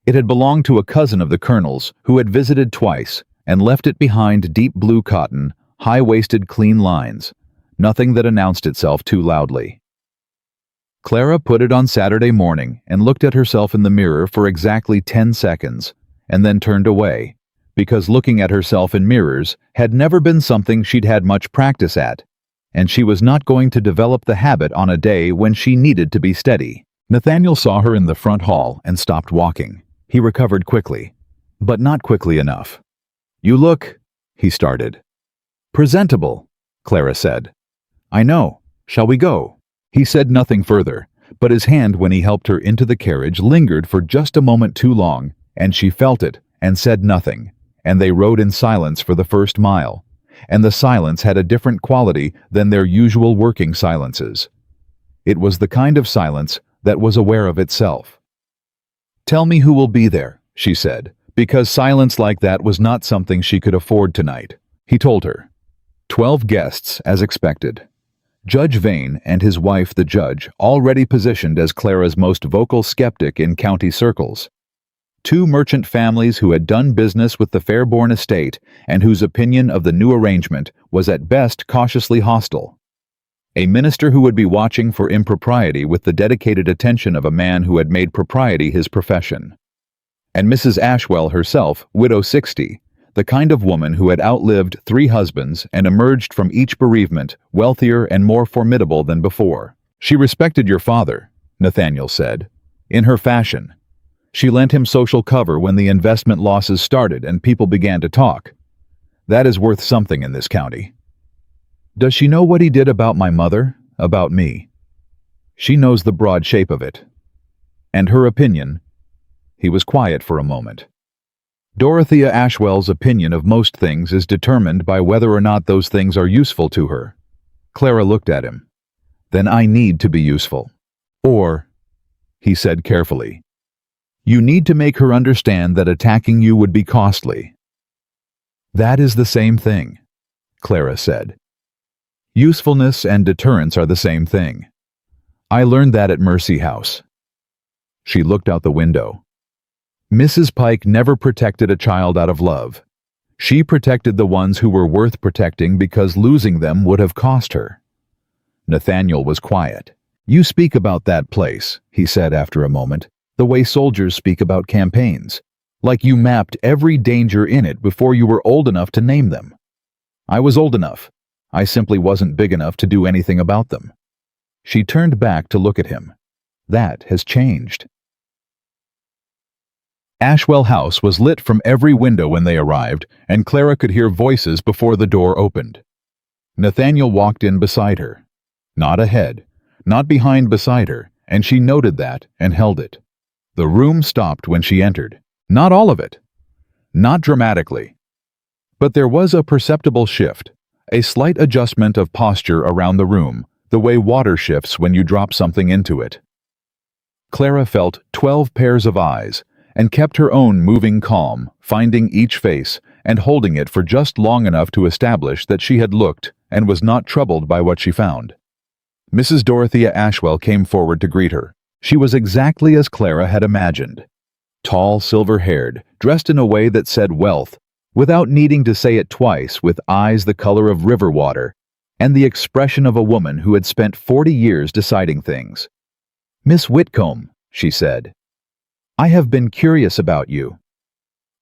It had belonged to a cousin of the Colonel's who had visited twice and left it behind deep blue cotton, high-waisted clean lines, nothing that announced itself too loudly. Clara put it on Saturday morning and looked at herself in the mirror for exactly 10 seconds, and then turned away, because looking at herself in mirrors had never been something she'd had much practice at, and she was not going to develop the habit on a day when she needed to be steady. Nathaniel saw her in the front hall and stopped walking. He recovered quickly, but not quickly enough. You look, he started. Presentable, Clara said. I know. Shall we go? He said nothing further, but his hand when he helped her into the carriage lingered for just a moment too long, and she felt it and said nothing, and they rode in silence for the first mile, and the silence had a different quality than their usual working silences. It was the kind of silence that was aware of itself. Tell me who will be there, she said, because silence like that was not something she could afford tonight. He told her. 12 guests, as expected. Judge Vane and his wife, the judge, already positioned as Clara's most vocal skeptic in county circles. 2 merchant families who had done business with the Fairbourne estate and whose opinion of the new arrangement was at best cautiously hostile. A minister who would be watching for impropriety with the dedicated attention of a man who had made propriety his profession. And Mrs. Ashwell herself, widow 60, the kind of woman who had outlived 3 husbands and emerged from each bereavement wealthier and more formidable than before. She respected your father, Nathaniel said, in her fashion. She lent him social cover when the investment losses started and people began to talk. That is worth something in this county. Does she know what he did about my mother, about me? She knows the broad shape of it. And her opinion? He was quiet for a moment. Dorothea Ashwell's opinion of most things is determined by whether or not those things are useful to her. Clara looked at him. Then I need to be useful. Or, he said carefully, you need to make her understand that attacking you would be costly. That is the same thing, Clara said. Usefulness and deterrence are the same thing. I learned that at Mercy House. She looked out the window. Mrs. Pike never protected a child out of love. She protected the ones who were worth protecting because losing them would have cost her. Nathaniel was quiet. You speak about that place, he said after a moment, the way soldiers speak about campaigns, like you mapped every danger in it before you were old enough to name them. I was old enough. I simply wasn't big enough to do anything about them. She turned back to look at him. That has changed. Ashwell House was lit from every window when they arrived, and Clara could hear voices before the door opened. Nathaniel walked in beside her. Not ahead, not behind beside her, and she noted that and held it. The room stopped when she entered. Not all of it. Not dramatically. But there was a perceptible shift, a slight adjustment of posture around the room, the way water shifts when you drop something into it. Clara felt 12 pairs of eyes, and kept her own moving calm, finding each face and holding it for just long enough to establish that she had looked and was not troubled by what she found. Mrs. Dorothea Ashwell came forward to greet her. She was exactly as Clara had imagined. Tall, silver-haired, dressed in a way that said wealth, without needing to say it twice, with eyes the color of river water, and the expression of a woman who had spent 40 years deciding things. Miss Whitcomb, she said. I have been curious about you.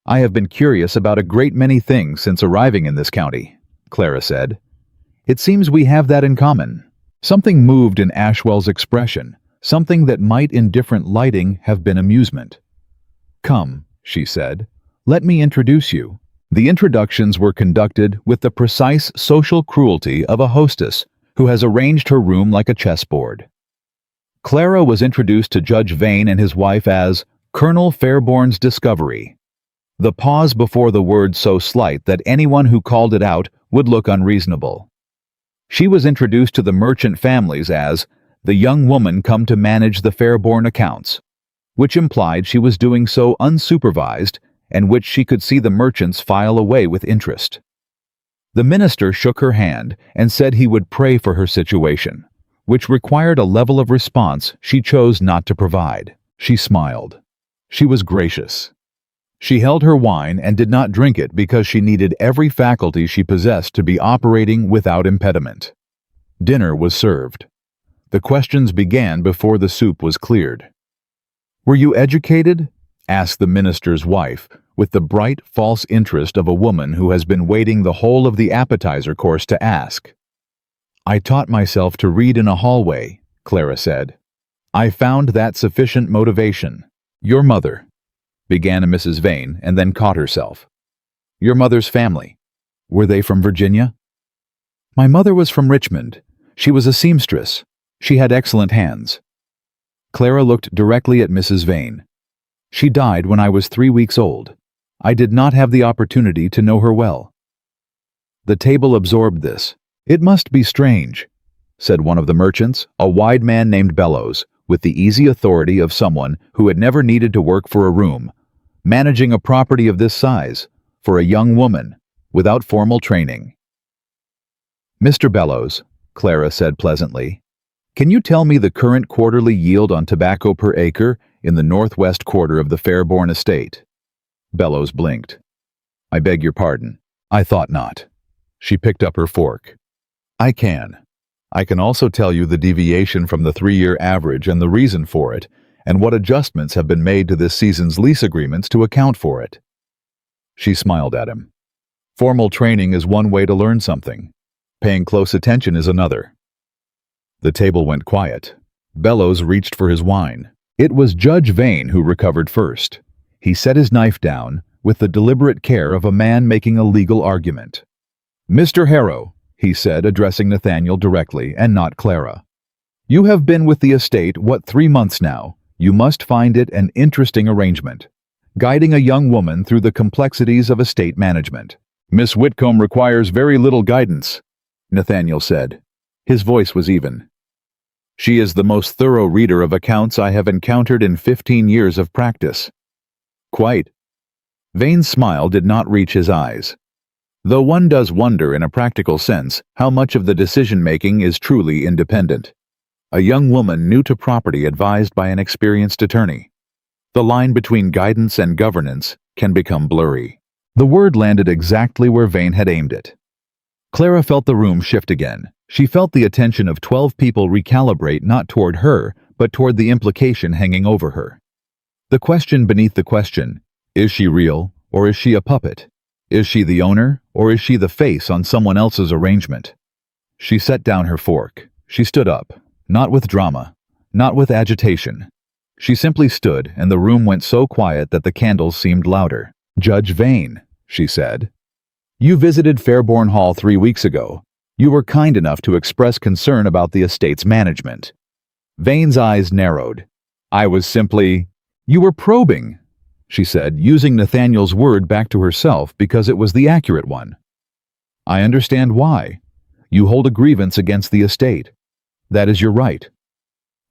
I have been curious about a great many things since arriving in this county, Clara said. It seems we have that in common. Something moved in Ashwell's expression, something that might in different lighting have been amusement. Come, she said, let me introduce you. The introductions were conducted with the precise social cruelty of a hostess who has arranged her room like a chessboard. Clara was introduced to Judge Vane and his wife as Colonel Fairborn's Discovery, the pause before the word so slight that anyone who called it out would look unreasonable. She was introduced to the merchant families as the young woman come to manage the Fairborn accounts, which implied she was doing so unsupervised and which she could see the merchants file away with interest. The minister shook her hand and said he would pray for her situation, which required a level of response she chose not to provide. She smiled. She was gracious. She held her wine and did not drink it because she needed every faculty she possessed to be operating without impediment. Dinner was served. The questions began before the soup was cleared. Were you educated? Asked the minister's wife, with the bright, false interest of a woman who has been waiting the whole of the appetizer course to ask. I taught myself to read in a hallway, Clara said. I found that sufficient motivation. Your mother, began Mrs. Vane, and then caught herself. Your mother's family. Were they from Virginia? My mother was from Richmond. She was a seamstress. She had excellent hands. Clara looked directly at Mrs. Vane. She died when I was 3 weeks old. I did not have the opportunity to know her well. The table absorbed this. It must be strange, said one of the merchants, a wide man named Bellows, with the easy authority of someone who had never needed to work for a room, managing a property of this size, for a young woman, without formal training. Mr. Bellows, Clara said pleasantly, can you tell me the current quarterly yield on tobacco per acre in the northwest quarter of the Fairborn estate? Bellows blinked. I beg your pardon. I thought not. She picked up her fork. I can. I can also tell you the deviation from the 3-year average and the reason for it, and what adjustments have been made to this season's lease agreements to account for it. She smiled at him. Formal training is one way to learn something. Paying close attention is another. The table went quiet. Bellows reached for his wine. It was Judge Vane who recovered first. He set his knife down with the deliberate care of a man making a legal argument. Mr. Harrow, he said, addressing Nathaniel directly and not Clara. You have been with the estate, 3 months now? You must find it an interesting arrangement, guiding a young woman through the complexities of estate management. Miss Whitcomb requires very little guidance, Nathaniel said. His voice was even. She is the most thorough reader of accounts I have encountered in 15 years of practice. Quite. Vane's smile did not reach his eyes. Though one does wonder in a practical sense how much of the decision-making is truly independent. A young woman new to property advised by an experienced attorney. The line between guidance and governance can become blurry. The word landed exactly where Vane had aimed it. Clara felt the room shift again. She felt the attention of 12 people recalibrate not toward her, but toward the implication hanging over her. The question beneath the question, is she real or is she a puppet? Is she the owner or is she the face on someone else's arrangement? She set down her fork. She stood up, not with drama, not with agitation. She simply stood, and the room went so quiet that the candles seemed louder. Judge Vane, she said. You visited Fairbourne Hall 3 weeks ago. You were kind enough to express concern about the estate's management. Vane's eyes narrowed. I was simply... You were probing, she said, using Nathaniel's word back to herself because it was the accurate one. I understand why. You hold a grievance against the estate. That is your right.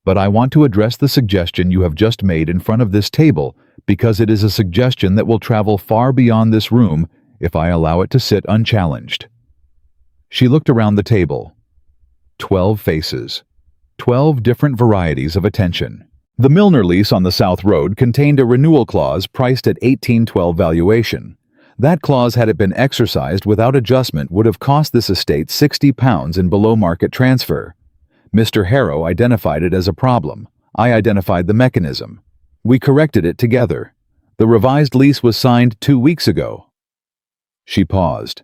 But I want to address the suggestion you have just made in front of this table because it is a suggestion that will travel far beyond this room if I allow it to sit unchallenged. She looked around the table. 12 faces. 12 different varieties of attention. The Milner lease on the South Road contained a renewal clause priced at $1812 valuation. That clause, had it been exercised without adjustment, would have cost this estate £60 in below-market transfer. Mr. Harrow identified it as a problem. I identified the mechanism. We corrected it together. The revised lease was signed 2 weeks ago. She paused.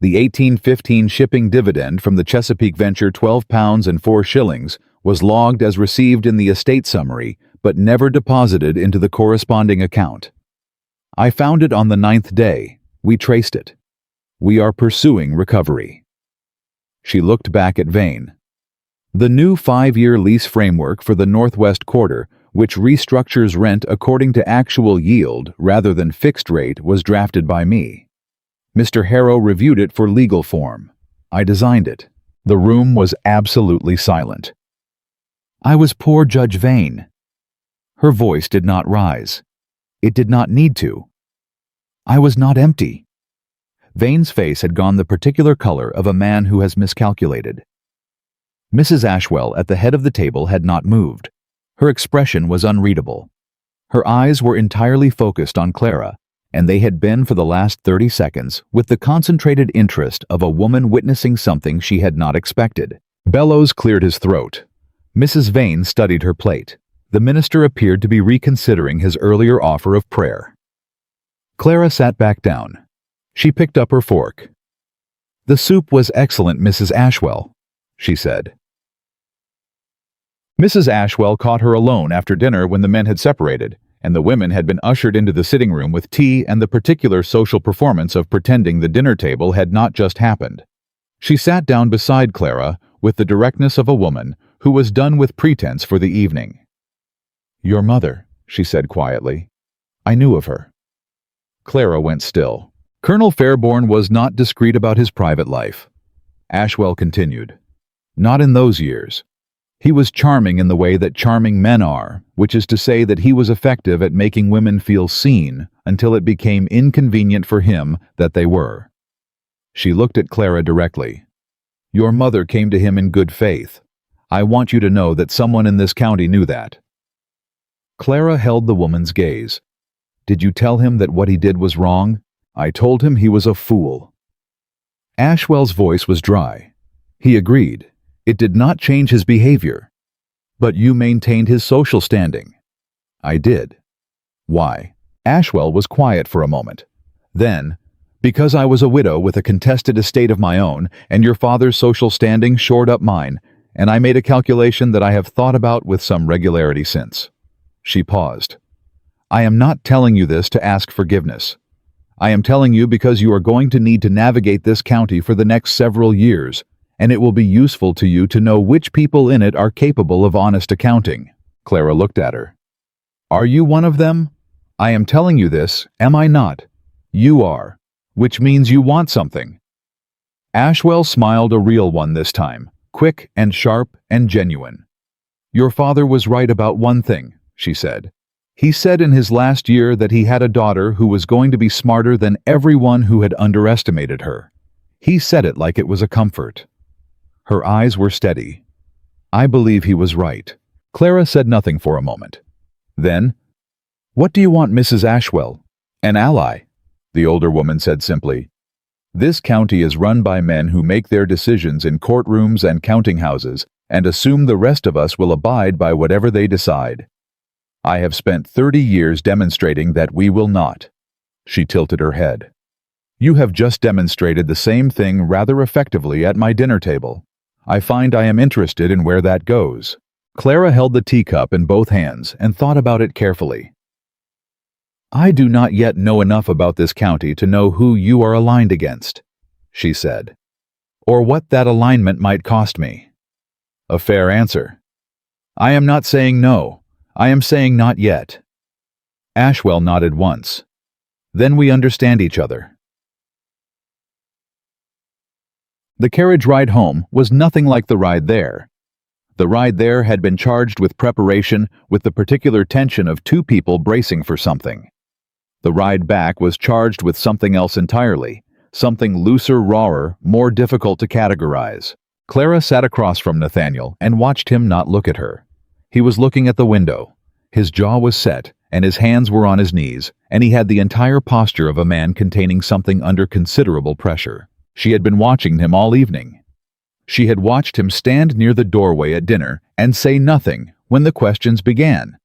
The 1815 shipping dividend from the Chesapeake venture, £12 and 4 shillings, was logged as received in the estate summary, but never deposited into the corresponding account. I found it on the 9th day. We traced it. We are pursuing recovery. She looked back at Vane. The new 5-year lease framework for the Northwest Quarter, which restructures rent according to actual yield rather than fixed rate, was drafted by me. Mr. Harrow reviewed it for legal form. I designed it. The room was absolutely silent. I was poor Judge Vane. Her voice did not rise. It did not need to. I was not empty. Vane's face had gone the particular color of a man who has miscalculated. Mrs. Ashwell at the head of the table had not moved. Her expression was unreadable. Her eyes were entirely focused on Clara, and they had been for the last 30 seconds with the concentrated interest of a woman witnessing something she had not expected. Bellows cleared his throat. Mrs. Vane studied her plate. The minister appeared to be reconsidering his earlier offer of prayer. Clara sat back down. She picked up her fork. The soup was excellent, Mrs. Ashwell, she said. Mrs. Ashwell caught her alone after dinner when the men had separated, and the women had been ushered into the sitting room with tea and the particular social performance of pretending the dinner table had not just happened. She sat down beside Clara with the directness of a woman who was done with pretense for the evening. Your mother, she said quietly. I knew of her. Clara went still. Colonel Fairbourne was not discreet about his private life. Ashwell continued. Not in those years. He was charming in the way that charming men are, which is to say that he was effective at making women feel seen until it became inconvenient for him that they were. She looked at Clara directly. Your mother came to him in good faith. I want you to know that someone in this county knew that. Clara held the woman's gaze. Did you tell him that what he did was wrong? I told him he was a fool. Ashwell's voice was dry. He agreed. It did not change his behavior. But you maintained his social standing. I did. Why? Ashwell was quiet for a moment. Then, because I was a widow with a contested estate of my own, and your father's social standing shored up mine, and I made a calculation that I have thought about with some regularity since. She paused. I am not telling you this to ask forgiveness. I am telling you because you are going to need to navigate this county for the next several years, and it will be useful to you to know which people in it are capable of honest accounting. Clara looked at her. Are you one of them? I am telling you this, am I not? You are, which means you want something. Ashwell smiled, a real one this time, quick and sharp and genuine. Your father was right about one thing, she said. He said in his last year that he had a daughter who was going to be smarter than everyone who had underestimated her. He said it like it was a comfort. Her eyes were steady. I believe he was right. Clara said nothing for a moment. Then, what do you want, Mrs. Ashwell? An ally, the older woman said simply. This county is run by men who make their decisions in courtrooms and counting houses and assume the rest of us will abide by whatever they decide. I have spent 30 years demonstrating that we will not. She tilted her head. You have just demonstrated the same thing rather effectively at my dinner table. I find I am interested in where that goes. Clara held the teacup in both hands and thought about it carefully. I do not yet know enough about this county to know who you are aligned against, she said, or what that alignment might cost me. A fair answer. I am not saying no. I am saying not yet. Ashwell nodded once. Then we understand each other. The carriage ride home was nothing like the ride there. The ride there had been charged with preparation, with the particular tension of two people bracing for something. The ride back was charged with something else entirely, something looser, rawer, more difficult to categorize. Clara sat across from Nathaniel and watched him not look at her. He was looking at the window. His jaw was set, and his hands were on his knees, and he had the entire posture of a man containing something under considerable pressure. She had been watching him all evening. She had watched him stand near the doorway at dinner and say nothing when the questions began.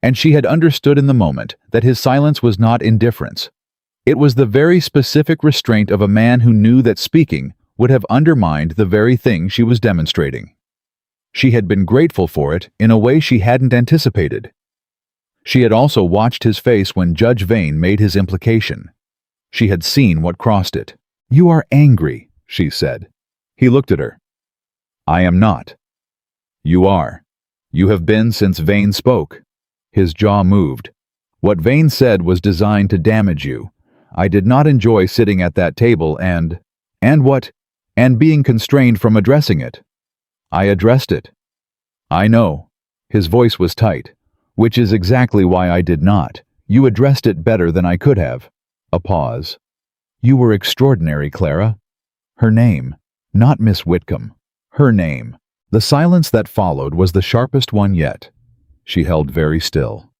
And she had understood in the moment that his silence was not indifference. It was the very specific restraint of a man who knew that speaking would have undermined the very thing she was demonstrating. She had been grateful for it in a way she hadn't anticipated. She had also watched his face when Judge Vane made his implication. She had seen what crossed it. You are angry, she said. He looked at her. I am not. You are. You have been since Vane spoke. His jaw moved. What Vane said was designed to damage you. I did not enjoy sitting at that table and being constrained from addressing it. I addressed it. I know. His voice was tight. Which is exactly why I did not. You addressed it better than I could have. A pause. You were extraordinary, Clara. Her name. Not Miss Whitcomb. Her name. The silence that followed was the sharpest one yet. She held very still.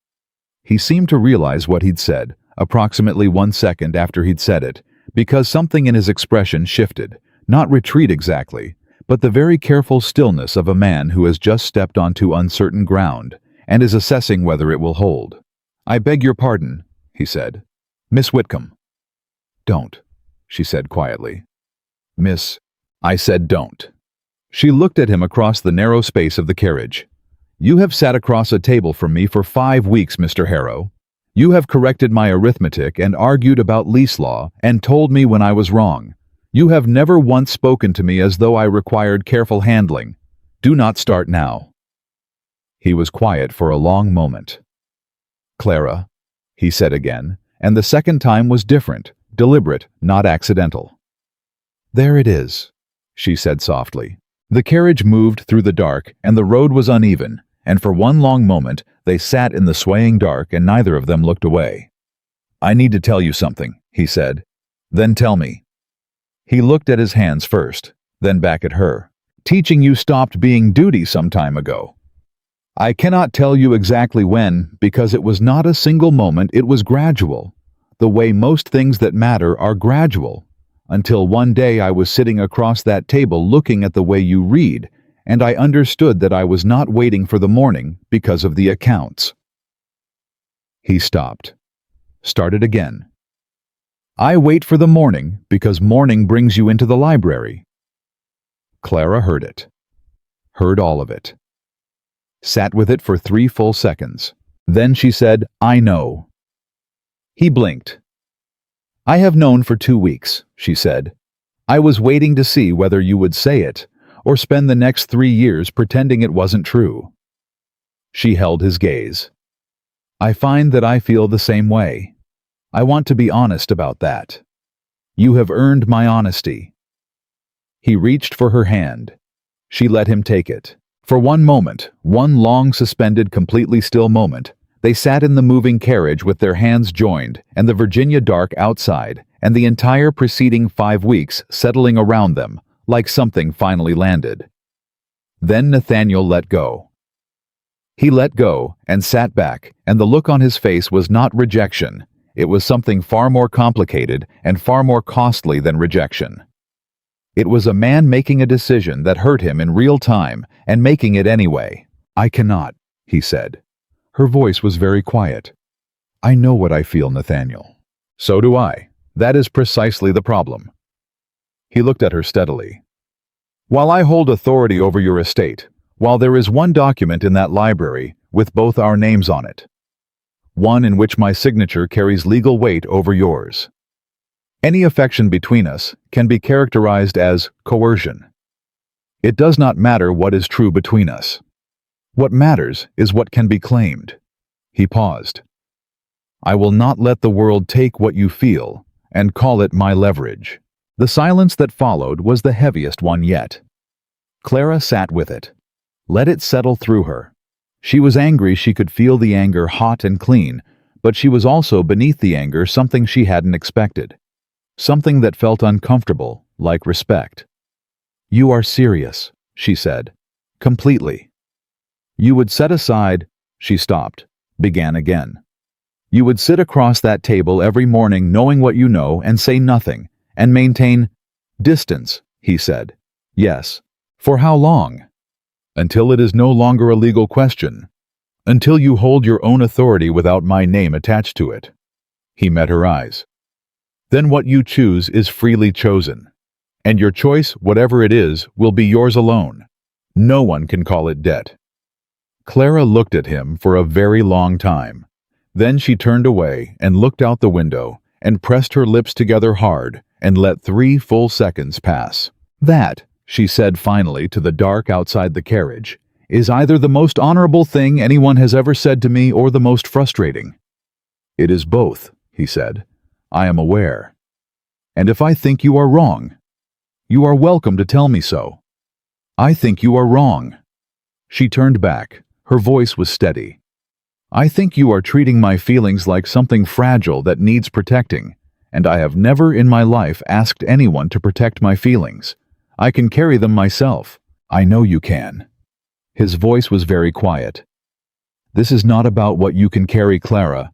He seemed to realize what he'd said, approximately 1 second after he'd said it, because something in his expression shifted, not retreat exactly, but the very careful stillness of a man who has just stepped onto uncertain ground and is assessing whether it will hold. I beg your pardon, he said. Miss Whitcomb. Don't, she said quietly. Miss, I said don't. She looked at him across the narrow space of the carriage. You have sat across a table from me for 5 weeks, Mr. Harrow. You have corrected my arithmetic and argued about lease law and told me when I was wrong. You have never once spoken to me as though I required careful handling. Do not start now. He was quiet for a long moment. Clara, he said again, and the second time was different, deliberate, not accidental. There it is, she said softly. The carriage moved through the dark, and the road was uneven, and for one long moment they sat in the swaying dark and neither of them looked away. I need to tell you something, he said. Then tell me. He looked at his hands first, then back at her. Teaching you stopped being duty some time ago. I cannot tell you exactly when, because it was not a single moment, it was gradual. The way most things that matter are gradual. Until one day I was sitting across that table looking at the way you read, and I understood that I was not waiting for the morning because of the accounts. He stopped. Started again. I wait for the morning because morning brings you into the library. Clara heard it. Heard all of it. Sat with it for 3 full seconds. Then she said, I know. He blinked. I have known for 2 weeks, she said. I was waiting to see whether you would say it, or spend the next 3 years pretending it wasn't true. She held his gaze. I find that I feel the same way. I want to be honest about that. You have earned my honesty. He reached for her hand. She let him take it. For one moment, one long suspended, completely still moment, they sat in the moving carriage with their hands joined, and the Virginia dark outside, and the entire preceding 5 weeks settling around them, like something finally landed. Then Nathaniel let go. He let go and sat back, and the look on his face was not rejection. It was something far more complicated and far more costly than rejection. It was a man making a decision that hurt him in real time and making it anyway. I cannot, he said. Her voice was very quiet. I know what I feel, Nathaniel. So do I. That is precisely the problem. He looked at her steadily. While I hold authority over your estate, while there is one document in that library with both our names on it, one in which my signature carries legal weight over yours, any affection between us can be characterized as coercion. It does not matter what is true between us. What matters is what can be claimed. He paused. I will not let the world take what you feel and call it my leverage. The silence that followed was the heaviest one yet. Clara sat with it. Let it settle through her. She was angry. She could feel the anger hot and clean, but she was also beneath the anger something she hadn't expected. Something that felt uncomfortable, like respect. You are serious, she said. Completely. You would set aside, she stopped, began again. You would sit across that table every morning knowing what you know and say nothing, and maintain distance, he said. Yes. For how long? Until it is no longer a legal question. Until you hold your own authority without my name attached to it. He met her eyes. Then what you choose is freely chosen. And your choice, whatever it is, will be yours alone. No one can call it debt. Clara looked at him for a very long time. Then she turned away and looked out the window and pressed her lips together hard and let 3 full seconds pass. That, she said finally to the dark outside the carriage, is either the most honorable thing anyone has ever said to me or the most frustrating. It is both, he said. I am aware. And if I think you are wrong, you are welcome to tell me so. I think you are wrong. She turned back. Her voice was steady. I think you are treating my feelings like something fragile that needs protecting, and I have never in my life asked anyone to protect my feelings. I can carry them myself. I know you can. His voice was very quiet. This is not about what you can carry, Clara.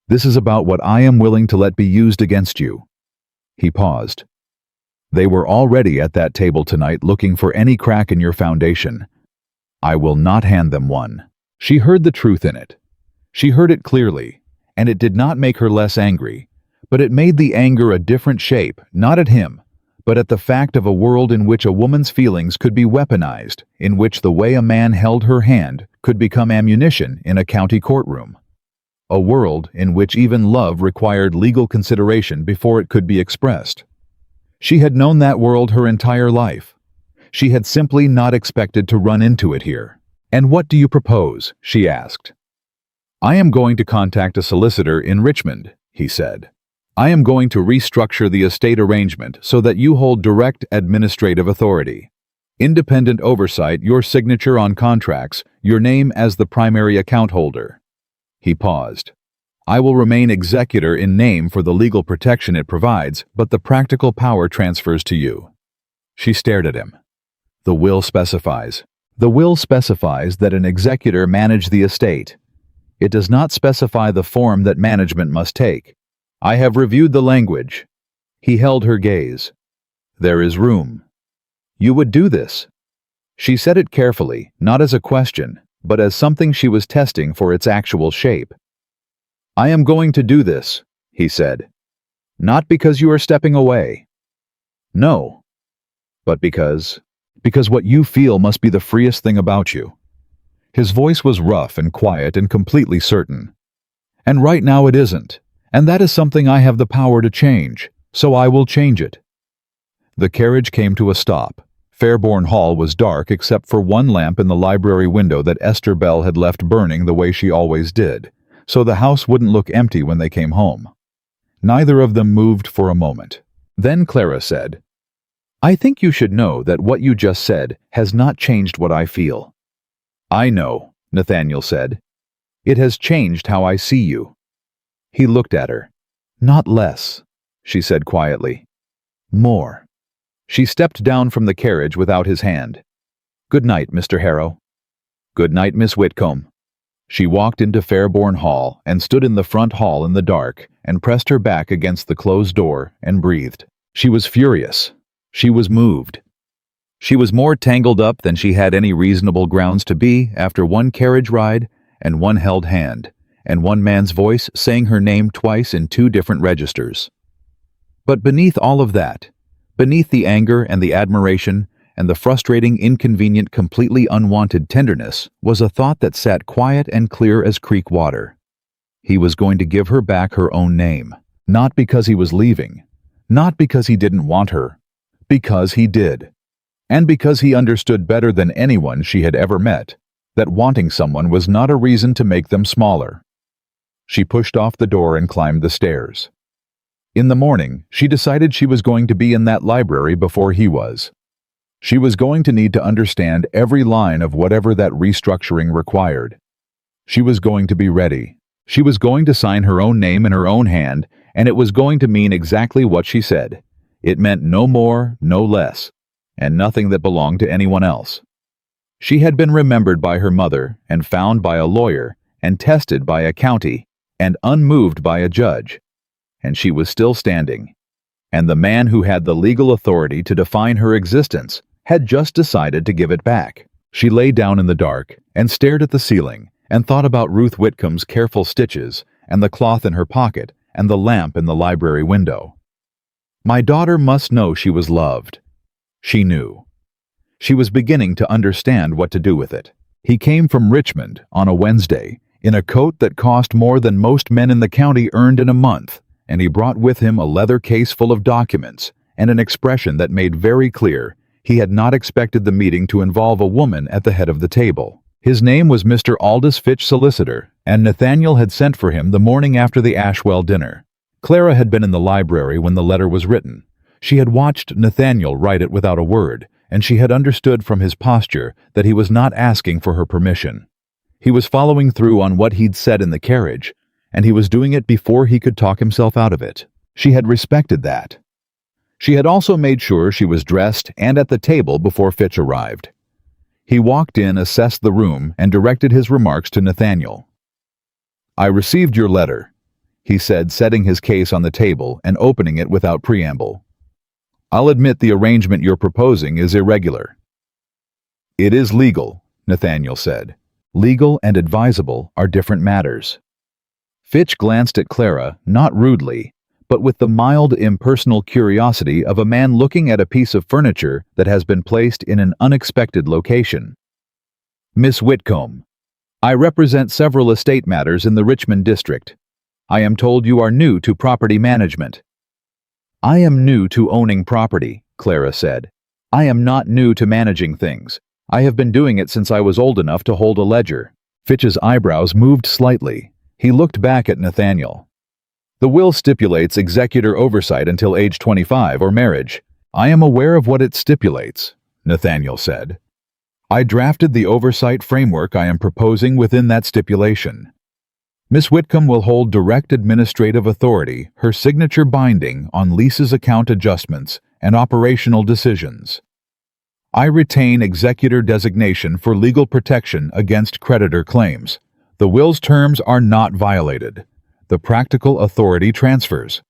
This is about what I am willing to let be used against you. He paused. They were already at that table tonight looking for any crack in your foundation. I will not hand them one. She heard the truth in it. She heard it clearly, and it did not make her less angry, but it made the anger a different shape, not at him, but at the fact of a world in which a woman's feelings could be weaponized, in which the way a man held her hand could become ammunition in a county courtroom. A world in which even love required legal consideration before it could be expressed. She had known that world her entire life. She had simply not expected to run into it here. And what do you propose? She asked. I am going to contact a solicitor in Richmond, he said. I am going to restructure the estate arrangement so that you hold direct administrative authority. Independent oversight, your signature on contracts, your name as the primary account holder. He paused. I will remain executor in name for the legal protection it provides, but the practical power transfers to you. She stared at him. The will specifies. The will specifies that an executor manage the estate. It does not specify the form that management must take. I have reviewed the language. He held her gaze. There is room. You would do this. She said it carefully, not as a question, but as something she was testing for its actual shape. I am going to do this, he said. Not because you are stepping away. No. But because what you feel must be the freest thing about you. His voice was rough and quiet and completely certain. And right now it isn't. And that is something I have the power to change, so I will change it." The carriage came to a stop. Fairbourne Hall was dark except for one lamp in the library window that Esther Bell had left burning the way she always did, so the house wouldn't look empty when they came home. Neither of them moved for a moment. Then Clara said, "I think you should know that what you just said has not changed what I feel." "I know," Nathaniel said. "It has changed how I see you." He looked at her. "Not less," she said quietly. "More." She stepped down from the carriage without his hand. "Good night, Mr. Harrow." "Good night, Miss Whitcomb." She walked into Fairbourne Hall and stood in the front hall in the dark and pressed her back against the closed door and breathed. She was furious. She was moved. She was more tangled up than she had any reasonable grounds to be after one carriage ride and one held hand, and one man's voice saying her name twice in two different registers. But beneath all of that, beneath the anger and the admiration and the frustrating, inconvenient, completely unwanted tenderness, was a thought that sat quiet and clear as creek water. He was going to give her back her own name, not because he was leaving, not because he didn't want her, because he did. And because he understood better than anyone she had ever met that wanting someone was not a reason to make them smaller. She pushed off the door and climbed the stairs. In the morning, she decided she was going to be in that library before he was. She was going to need to understand every line of whatever that restructuring required. She was going to be ready. She was going to sign her own name in her own hand, and it was going to mean exactly what she said. It meant no more, no less, and nothing that belonged to anyone else. She had been remembered by her mother, and found by a lawyer, and tested by a county, and unmoved by a judge. And she was still standing. And the man who had the legal authority to define her existence had just decided to give it back. She lay down in the dark and stared at the ceiling and thought about Ruth Whitcomb's careful stitches and the cloth in her pocket and the lamp in the library window. My daughter must know she was loved. She knew. She was beginning to understand what to do with it. He came from Richmond on a Wednesday in a coat that cost more than most men in the county earned in a month, and he brought with him a leather case full of documents and an expression that made very clear he had not expected the meeting to involve a woman at the head of the table. His name was Mr. Aldous Fitch, solicitor, and Nathaniel had sent for him the morning after the Ashwell dinner. Clara had been in the library when the letter was written. She had watched Nathaniel write it without a word, and she had understood from his posture that he was not asking for her permission. He was following through on what he'd said in the carriage, and he was doing it before he could talk himself out of it. She had respected that. She had also made sure she was dressed and at the table before Fitch arrived. He walked in, assessed the room, and directed his remarks to Nathaniel. "I received your letter," he said, setting his case on the table and opening it without preamble. "I'll admit the arrangement you're proposing is irregular." "It is legal," Nathaniel said. "Legal and advisable are different matters." Fitch glanced at Clara, not rudely, but with the mild, impersonal curiosity of a man looking at a piece of furniture that has been placed in an unexpected location. "Miss Whitcomb, I represent several estate matters in the Richmond district. I am told you are new to property management." "I am new to owning property," Clara said. "I am not new to managing things. I have been doing it since I was old enough to hold a ledger." Fitch's eyebrows moved slightly. He looked back at Nathaniel. "The will stipulates executor oversight until age 25 or marriage. I am aware of what it stipulates," Nathaniel said. "I drafted the oversight framework I am proposing within that stipulation. Miss Whitcomb will hold direct administrative authority, her signature binding on leases, account adjustments, and operational decisions. I retain executor designation for legal protection against creditor claims. The will's terms are not violated. The practical authority transfers.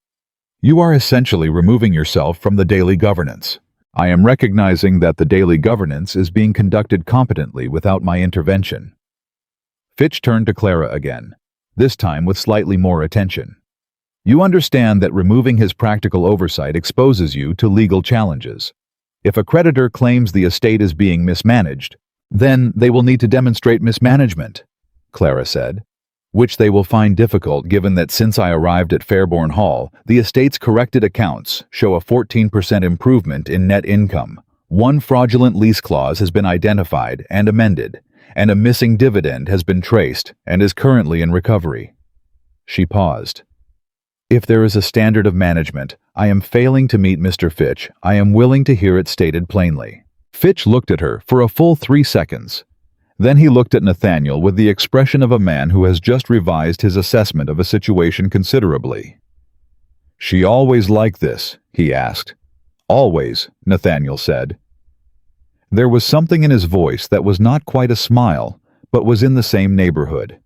You are essentially removing yourself from the daily governance. I am recognizing that the daily governance is being conducted competently without my intervention." Fitch turned to Clara again, this time with slightly more attention. "You understand that removing his practical oversight exposes you to legal challenges. If a creditor claims the estate is being mismanaged, then they will need to demonstrate mismanagement," Clara said. which they will find difficult given that since I arrived at Fairbourne Hall, the estate's corrected accounts show a 14% improvement in net income. One fraudulent lease clause has been identified and amended, and a missing dividend has been traced and is currently in recovery. She paused. If there is a standard of management, I am failing to meet Mr. Fitch. I am willing to hear it stated plainly. Fitch looked at her for a full 3 seconds. Then he looked at Nathaniel with the expression of a man who has just revised his assessment of a situation considerably. "She always like this?" he asked. "Always," Nathaniel said. There was something in his voice that was not quite a smile, but was in the same neighborhood.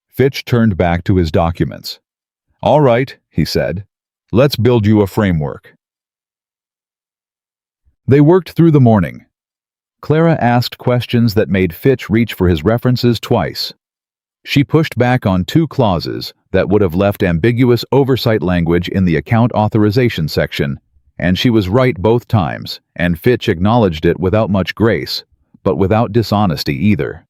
Fitch turned back to his documents. "All right," he said. "Let's build you a framework." They worked through the morning. Clara asked questions that made Fitch reach for his references twice. She pushed back on 2 clauses that would have left ambiguous oversight language in the account authorization section, and she was right both times, and Fitch acknowledged it without much grace, but without dishonesty either.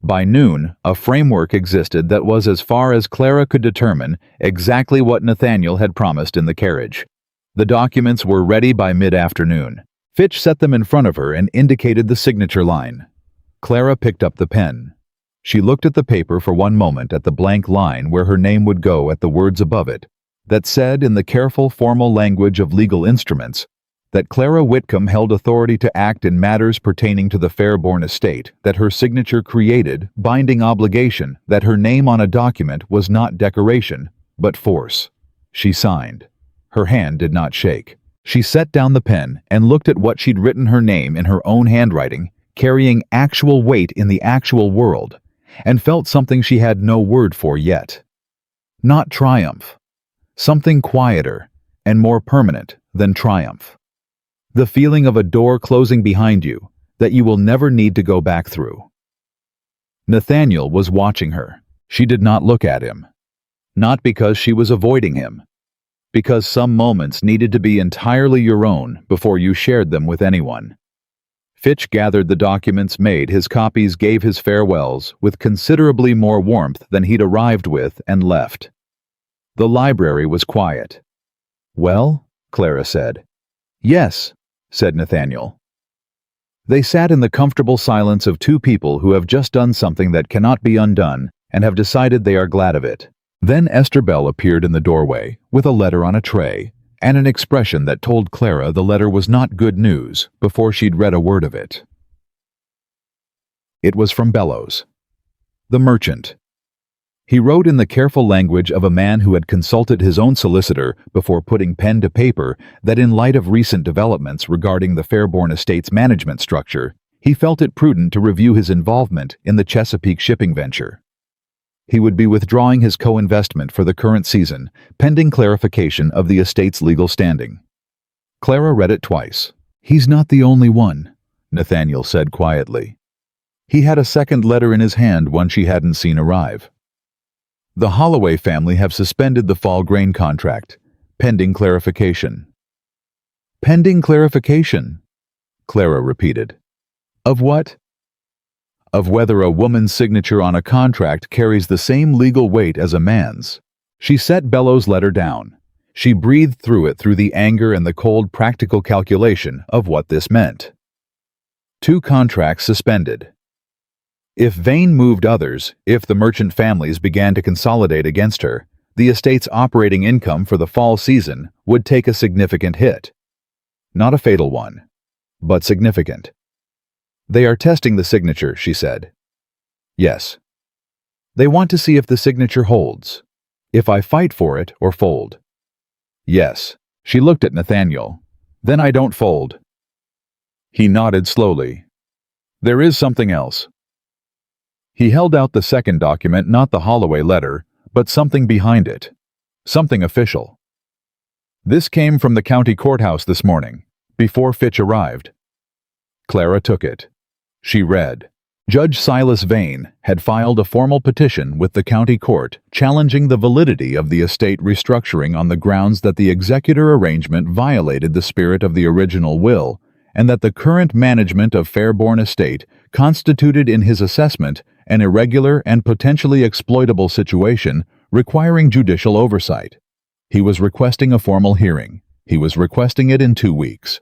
By noon, a framework existed that was, as far as Clara could determine, exactly what Nathaniel had promised in the carriage. The documents were ready by mid-afternoon. Fitch set them in front of her and indicated the signature line. Clara picked up the pen. She looked at the paper for one moment at the blank line where her name would go at the words above it, that said in the careful formal language of legal instruments, that Clara Whitcomb held authority to act in matters pertaining to the Fairbourne estate, that her signature created binding obligation, that her name on a document was not decoration, but force. She signed. Her hand did not shake. She set down the pen and looked at what she'd written her name in her own handwriting, carrying actual weight in the actual world, and felt something she had no word for yet. Not triumph. Something quieter and more permanent than triumph. The feeling of a door closing behind you that you will never need to go back through. Nathaniel was watching her. She did not look at him. Not because she was avoiding him. Because some moments needed to be entirely your own before you shared them with anyone. Fitch gathered the documents, made his copies, gave his farewells with considerably more warmth than he'd arrived with, and left. The library was quiet. "Well?" Clara said. "Yes," said Nathaniel. They sat in the comfortable silence of 2 people who have just done something that cannot be undone and have decided they are glad of it. Then Esther Bell appeared in the doorway with a letter on a tray and an expression that told Clara the letter was not good news before she'd read a word of it. It was from Bellows, the merchant. He wrote in the careful language of a man who had consulted his own solicitor before putting pen to paper that in light of recent developments regarding the Fairbourne estate's management structure, he felt it prudent to review his involvement in the Chesapeake shipping venture. He would be withdrawing his co-investment for the current season, pending clarification of the estate's legal standing. Clara read it twice. "He's not the only one," Nathaniel said quietly. He had a second letter in his hand, one she hadn't seen arrive. "The Holloway family have suspended the fall grain contract, pending clarification." "Pending clarification," Clara repeated. "Of what?" "Of whether a woman's signature on a contract carries the same legal weight as a man's." She set Bellows' letter down. She breathed through it through the anger and the cold practical calculation of what this meant. 2 contracts suspended. If Vane moved others, if the merchant families began to consolidate against her, the estate's operating income for the fall season would take a significant hit. Not a fatal one, but significant. "They are testing the signature," she said. "Yes." "They want to see if the signature holds. If I fight for it or fold." "Yes." She looked at Nathaniel. "Then I don't fold." He nodded slowly. "There is something else." He held out the second document, not the Holloway letter, but something behind it. Something official. "This came from the county courthouse this morning, before Fitch arrived." Clara took it. She read, Judge Silas Vane had filed a formal petition with the county court challenging the validity of the estate restructuring on the grounds that the executor arrangement violated the spirit of the original will and that the current management of Fairbourne Estate constituted in his assessment an irregular and potentially exploitable situation requiring judicial oversight. He was requesting a formal hearing. He was requesting it in 2 weeks.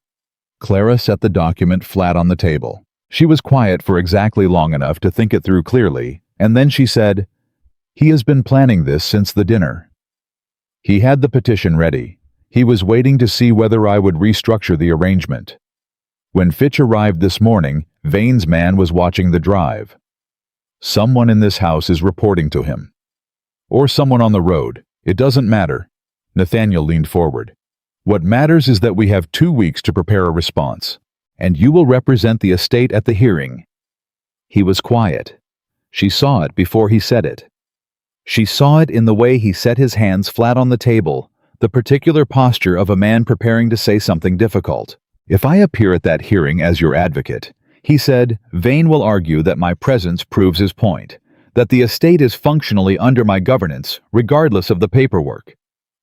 Clara set the document flat on the table. She was quiet for exactly long enough to think it through clearly, and then she said, "He has been planning this since the dinner. He had the petition ready. He was waiting to see whether I would restructure the arrangement. When Fitch arrived this morning, Vane's man was watching the drive. Someone in this house is reporting to him. Or someone on the road. It doesn't matter." Nathaniel leaned forward. "What matters is that we have 2 weeks to prepare a response, and you will represent the estate at the hearing." He was quiet. She saw it before he said it. She saw it in the way he set his hands flat on the table, the particular posture of a man preparing to say something difficult. "If I appear at that hearing as your advocate," he said, "Vane will argue that my presence proves his point, that the estate is functionally under my governance, regardless of the paperwork.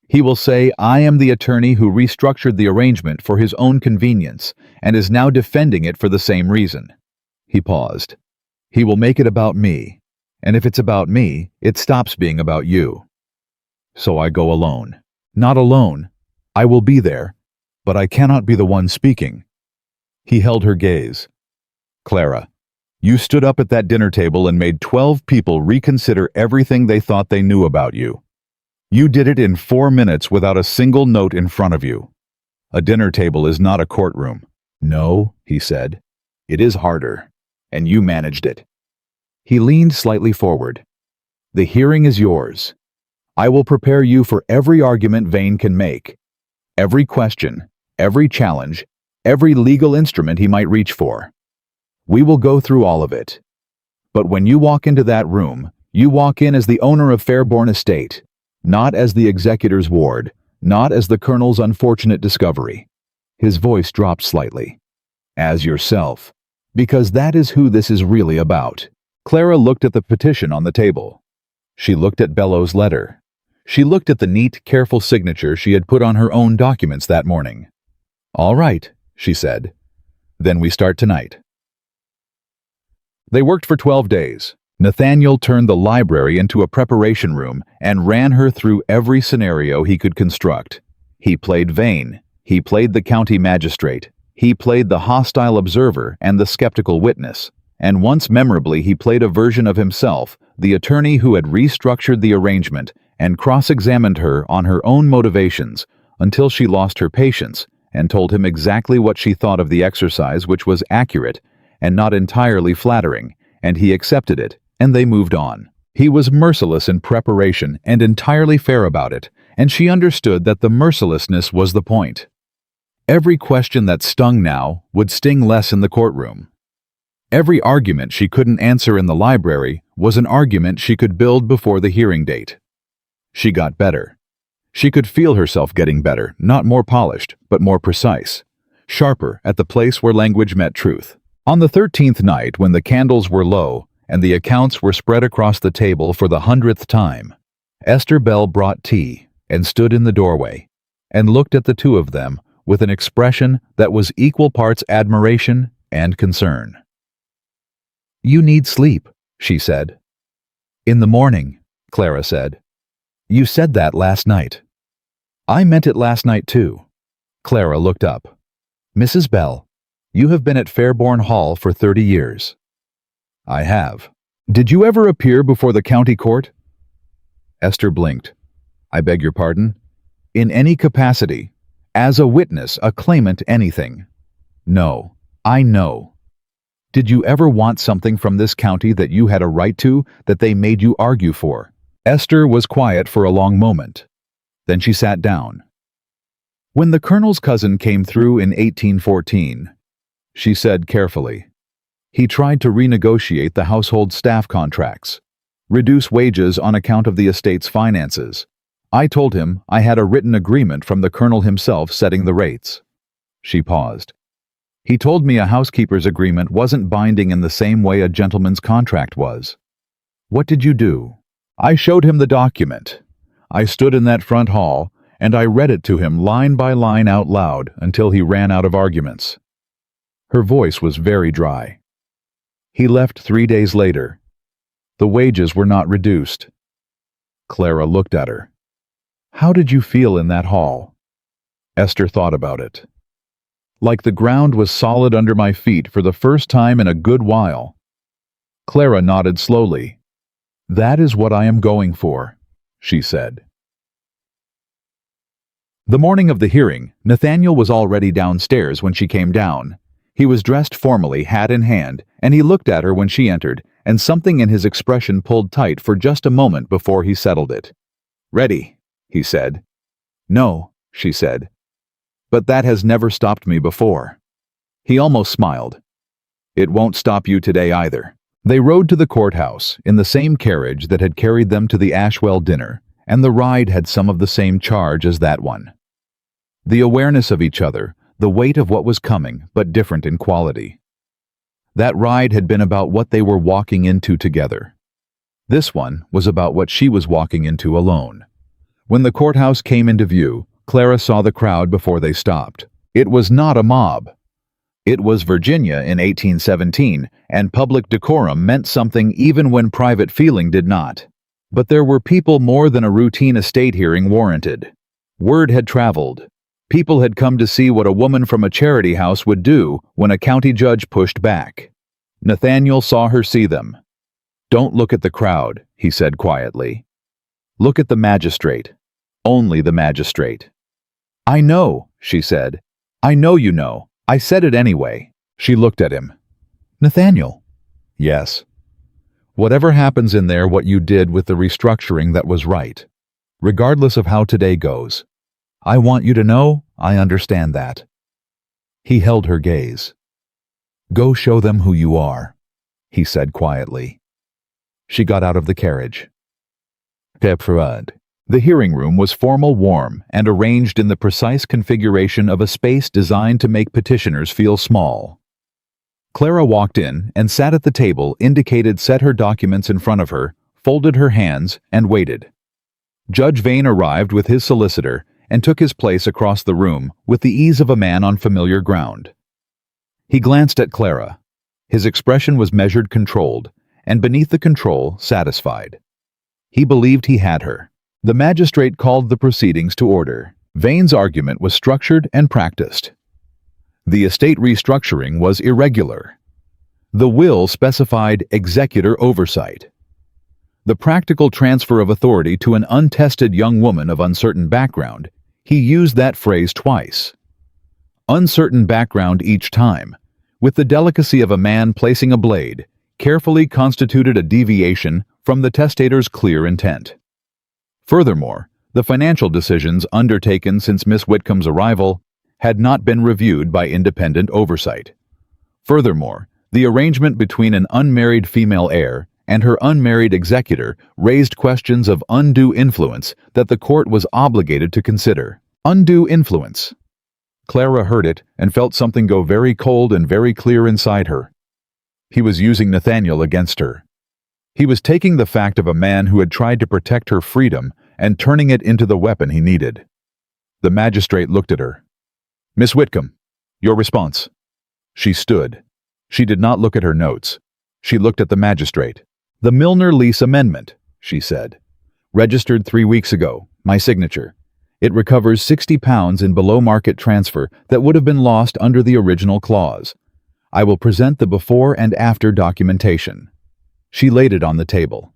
He will say I am the attorney who restructured the arrangement for his own convenience and is now defending it for the same reason." He paused. "He will make it about me, and if it's about me, it stops being about you. So I go alone. Not alone. I will be there, but I cannot be the one speaking." He held her gaze. "Clara, you stood up at that dinner table and made 12 people reconsider everything they thought they knew about you. You did it in 4 minutes without a single note in front of you. A dinner table is not a courtroom." "No," he said. "It is harder, and you managed it." He leaned slightly forward. "The hearing is yours. I will prepare you for every argument Vane can make, every question, every challenge, every legal instrument he might reach for. We will go through all of it. But when you walk into that room, you walk in as the owner of Fairbourne Estate, not as the executor's ward, not as the Colonel's unfortunate discovery." His voice dropped slightly. "As yourself, because that is who this is really about." Clara looked at the petition on the table. She looked at Bellow's letter. She looked at the neat, careful signature she had put on her own documents that morning. "All right," she said. "Then we start tonight." They worked for 12 days. Nathaniel turned the library into a preparation room and ran her through every scenario he could construct. He played Vane. He played the county magistrate. He played the hostile observer and the skeptical witness. And once memorably he played a version of himself, the attorney who had restructured the arrangement and cross-examined her on her own motivations until she lost her patience and told him exactly what she thought of the exercise, which was accurate and not entirely flattering, and he accepted it, and they moved on. He was merciless in preparation and entirely fair about it, and she understood that the mercilessness was the point. Every question that stung now would sting less in the courtroom. Every argument she couldn't answer in the library was an argument she could build before the hearing date. She got better. She could feel herself getting better, not more polished, but more precise, sharper at the place where language met truth. On the 13th night, when the candles were low and the accounts were spread across the table for the 100th time, Esther Bell brought tea and stood in the doorway and looked at the two of them with an expression that was equal parts admiration and concern. "You need sleep," she said. "In the morning," Clara said. "You said that last night." "I meant it last night too." Clara looked up. "Mrs. Bell, you have been at Fairbourne Hall for 30 years. "I have." "Did you ever appear before the county court?" Esther blinked. "I beg your pardon?" "In any capacity. As a witness, a claimant, anything." "No. I know." "Did you ever want something from this county that you had a right to, that they made you argue for?" Esther was quiet for a long moment. Then she sat down. "When the Colonel's cousin came through in 1814, she said carefully, he tried to renegotiate the household staff contracts, reduce wages on account of the estate's finances. I told him I had a written agreement from the Colonel himself setting the rates." She paused. "He told me a housekeeper's agreement wasn't binding in the same way a gentleman's contract was." "What did you do?" "I showed him the document. I stood in that front hall, and I read it to him line by line out loud until he ran out of arguments. Her voice was very dry. He left 3 days later. The wages were not reduced. Clara looked at her. How did you feel in that hall? Esther thought about it. Like the ground was solid under my feet for the first time in a good while. Clara nodded slowly. That is what I am going for, she said. The morning of the hearing, Nathaniel was already downstairs when she came down. He was dressed formally, hat in hand, and he looked at her when she entered, and something in his expression pulled tight for just a moment before he settled it. Ready, he said. No, she said. But that has never stopped me before. He almost smiled. It won't stop you today either. They rode to the courthouse in the same carriage that had carried them to the Ashwell dinner, and the ride had some of the same charge as that one. The awareness of each other, the weight of what was coming, but different in quality. That ride had been about what they were walking into together. This one was about what she was walking into alone. When the courthouse came into view, Clara saw the crowd before they stopped. It was not a mob. It was Virginia in 1817, and public decorum meant something even when private feeling did not. But there were people more than a routine estate hearing warranted. Word had traveled. People had come to see what a woman from a charity house would do when a county judge pushed back. Nathaniel saw her see them. Don't look at the crowd, he said quietly. Look at the magistrate. Only the magistrate. I know, she said. I know you know. I said it anyway. She looked at him. Nathaniel. Yes. Whatever happens in there, what you did with the restructuring, that was right. Regardless of how today goes. I want you to know I understand that. He held her gaze. Go show them who you are, he said quietly. She got out of the carriage. The hearing room was formal, warm, and arranged in the precise configuration of a space designed to make petitioners feel small. Clara walked in and sat at the table indicated, set her documents in front of her, folded her hands, and waited. Judge Vane arrived with his solicitor and took his place across the room with the ease of a man on familiar ground. He glanced at Clara. His expression was measured, controlled, and beneath the control, satisfied. He believed he had her. The magistrate called the proceedings to order. Vane's argument was structured and practiced. The estate restructuring was irregular. The will specified executor oversight. The practical transfer of authority to an untested young woman of uncertain background, he used that phrase twice. Uncertain background each time, with the delicacy of a man placing a blade, carefully constituted a deviation from the testator's clear intent. Furthermore, the financial decisions undertaken since Miss Whitcomb's arrival had not been reviewed by independent oversight. Furthermore, the arrangement between an unmarried female heir and her unmarried executor raised questions of undue influence that the court was obligated to consider. Undue influence. Clara heard it and felt something go very cold and very clear inside her. He was using Nathaniel against her. He was taking the fact of a man who had tried to protect her freedom and turning it into the weapon he needed. The magistrate looked at her. Miss Whitcomb, your response. She stood. She did not look at her notes. She looked at the magistrate. The Milner lease amendment, she said. Registered 3 weeks ago. My signature. It recovers £60 in below-market transfer that would have been lost under the original clause. I will present the before and after documentation. She laid it on the table.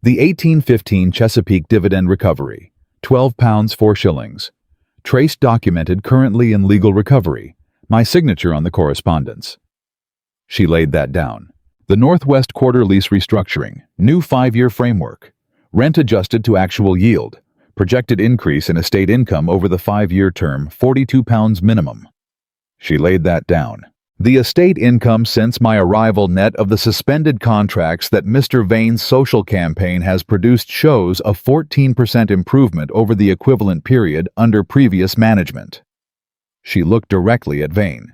The 1815 Chesapeake dividend recovery, £12 4 shillings. Traced, documented, currently in legal recovery. My signature on the correspondence. She laid that down. The Northwest Quarter lease restructuring, new 5-year framework. Rent adjusted to actual yield. Projected increase in estate income over the 5-year term, £42 minimum. She laid that down. The estate income since my arrival net of the suspended contracts that Mr. Vane's social campaign has produced shows a 14% improvement over the equivalent period under previous management. She looked directly at Vane.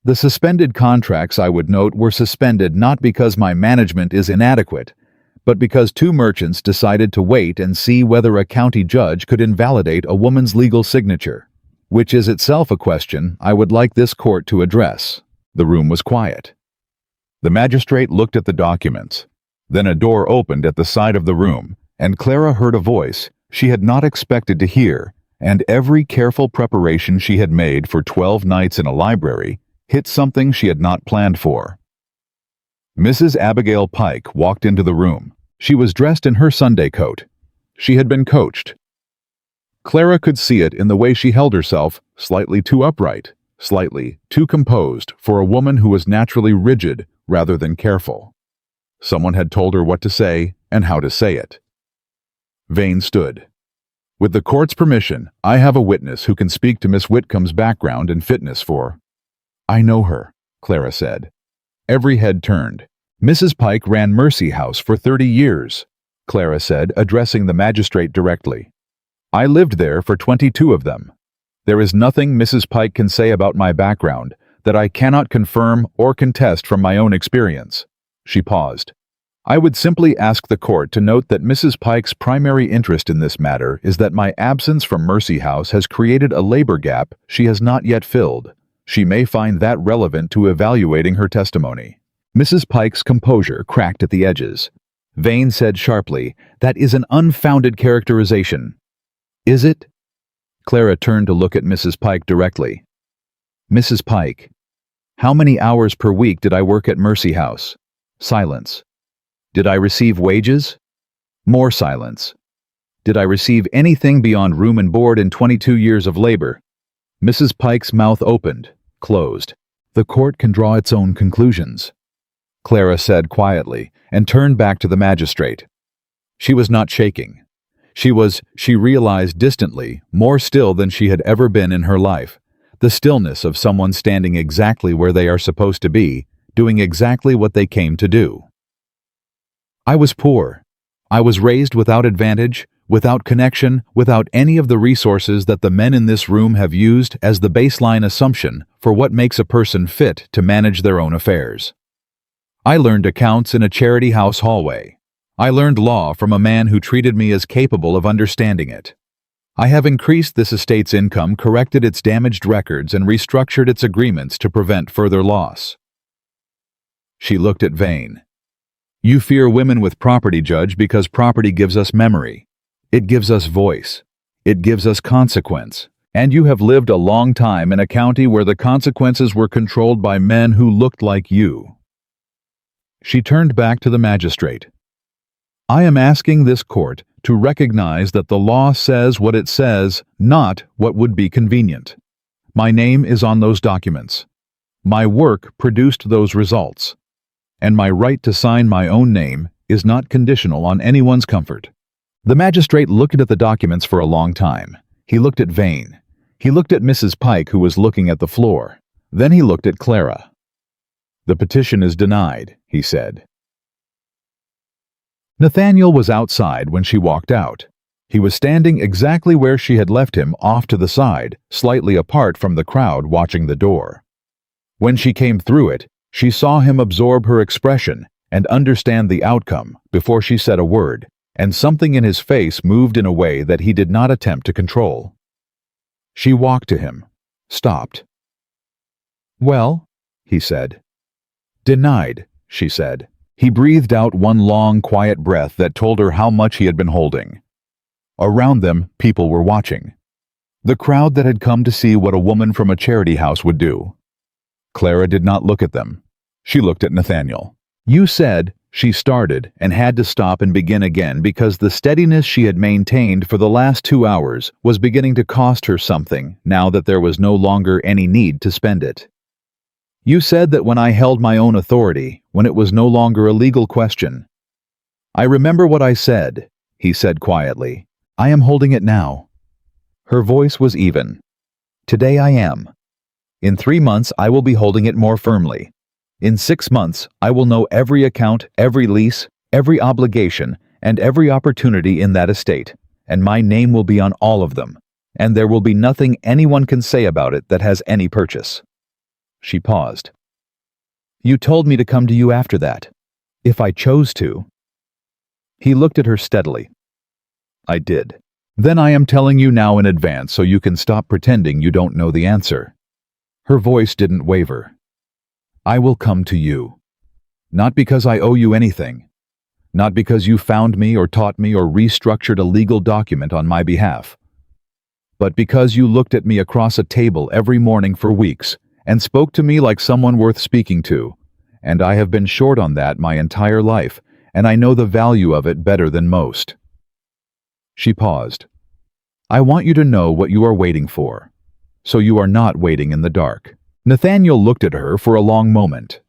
The suspended contracts, I would note, were suspended not because my management is inadequate, but because 2 merchants decided to wait and see whether a county judge could invalidate a woman's legal signature, which is itself a question I would like this court to address. The room was quiet. The magistrate looked at the documents. Then a door opened at the side of the room, and Clara heard a voice she had not expected to hear, and every careful preparation she had made for 12 nights in a library hit something she had not planned for. Mrs. Abigail Pike walked into the room. She was dressed in her Sunday coat. She had been coached. Clara could see it in the way she held herself, slightly too upright, slightly too composed for a woman who was naturally rigid rather than careful. Someone had told her what to say and how to say it. Vane stood. "With the court's permission, I have a witness who can speak to Miss Whitcomb's background and fitness for—" "I know her," Clara said. Every head turned. "Mrs. Pike ran Mercy House for 30 years, Clara said, addressing the magistrate directly. "I lived there for 22 of them. There is nothing Mrs. Pike can say about my background that I cannot confirm or contest from my own experience." She paused. "I would simply ask the court to note that Mrs. Pike's primary interest in this matter is that my absence from Mercy House has created a labor gap she has not yet filled. She may find that relevant to evaluating her testimony." Mrs. Pike's composure cracked at the edges. Vane said sharply, "That is an unfounded characterization." "Is it?" Clara turned to look at Mrs. Pike directly. "Mrs. Pike, how many hours per week did I work at Mercy House?" Silence. "Did I receive wages?" More silence. "Did I receive anything beyond room and board in 22 years of labor?" Mrs. Pike's mouth opened, closed. "The court can draw its own conclusions," Clara said quietly, and turned back to the magistrate. She was not shaking. She realized distantly, more still than she had ever been in her life, the stillness of someone standing exactly where they are supposed to be, doing exactly what they came to do. "I was poor. I was raised without advantage, without connection, without any of the resources that the men in this room have used as the baseline assumption for what makes a person fit to manage their own affairs. I learned accounts in a charity house hallway. I learned law from a man who treated me as capable of understanding it. I have increased this estate's income, corrected its damaged records, and restructured its agreements to prevent further loss." She looked at Vane. "You fear women with property, Judge, because property gives us memory. It gives us voice. It gives us consequence. And you have lived a long time in a county where the consequences were controlled by men who looked like you." She turned back to the magistrate. "I am asking this court to recognize that the law says what it says, not what would be convenient. My name is on those documents. My work produced those results. And my right to sign my own name is not conditional on anyone's comfort." The magistrate looked at the documents for a long time. He looked at Vane. He looked at Mrs. Pike, who was looking at the floor. Then he looked at Clara. "The petition is denied," he said. Nathaniel was outside when she walked out. He was standing exactly where she had left him, off to the side, slightly apart from the crowd watching the door. When she came through it, she saw him absorb her expression and understand the outcome before she said a word, and something in his face moved in a way that he did not attempt to control. She walked to him, stopped. "Well?" he said. "Denied," she said. He breathed out one long, quiet breath that told her how much he had been holding. Around them, people were watching. The crowd that had come to see what a woman from a charity house would do. Clara did not look at them. She looked at Nathaniel. "You said," she started and had to stop and begin again because the steadiness she had maintained for the last 2 hours was beginning to cost her something now that there was no longer any need to spend it. "You said that when I held my own authority, when it was no longer a legal question." "I remember what I said," he said quietly. "I am holding it now." Her voice was even. "Today I am. In 3 months I will be holding it more firmly. In 6 months I will know every account, every lease, every obligation, and every opportunity in that estate, and my name will be on all of them, and there will be nothing anyone can say about it that has any purchase." She paused. "You told me to come to you after that. If I chose to." He looked at her steadily. "I did. Then I am telling you now in advance so you can stop pretending you don't know the answer." Her voice didn't waver. I will come to you. Not because I owe you anything. Not because you found me or taught me or restructured a legal document on my behalf. But because you looked at me across a table every morning for weeks and spoke to me like someone worth speaking to, and I have been short on that my entire life, and I know the value of it better than most. She paused. I want you to know what you are waiting for, so you are not waiting in the dark. Nathaniel looked at her for a long moment.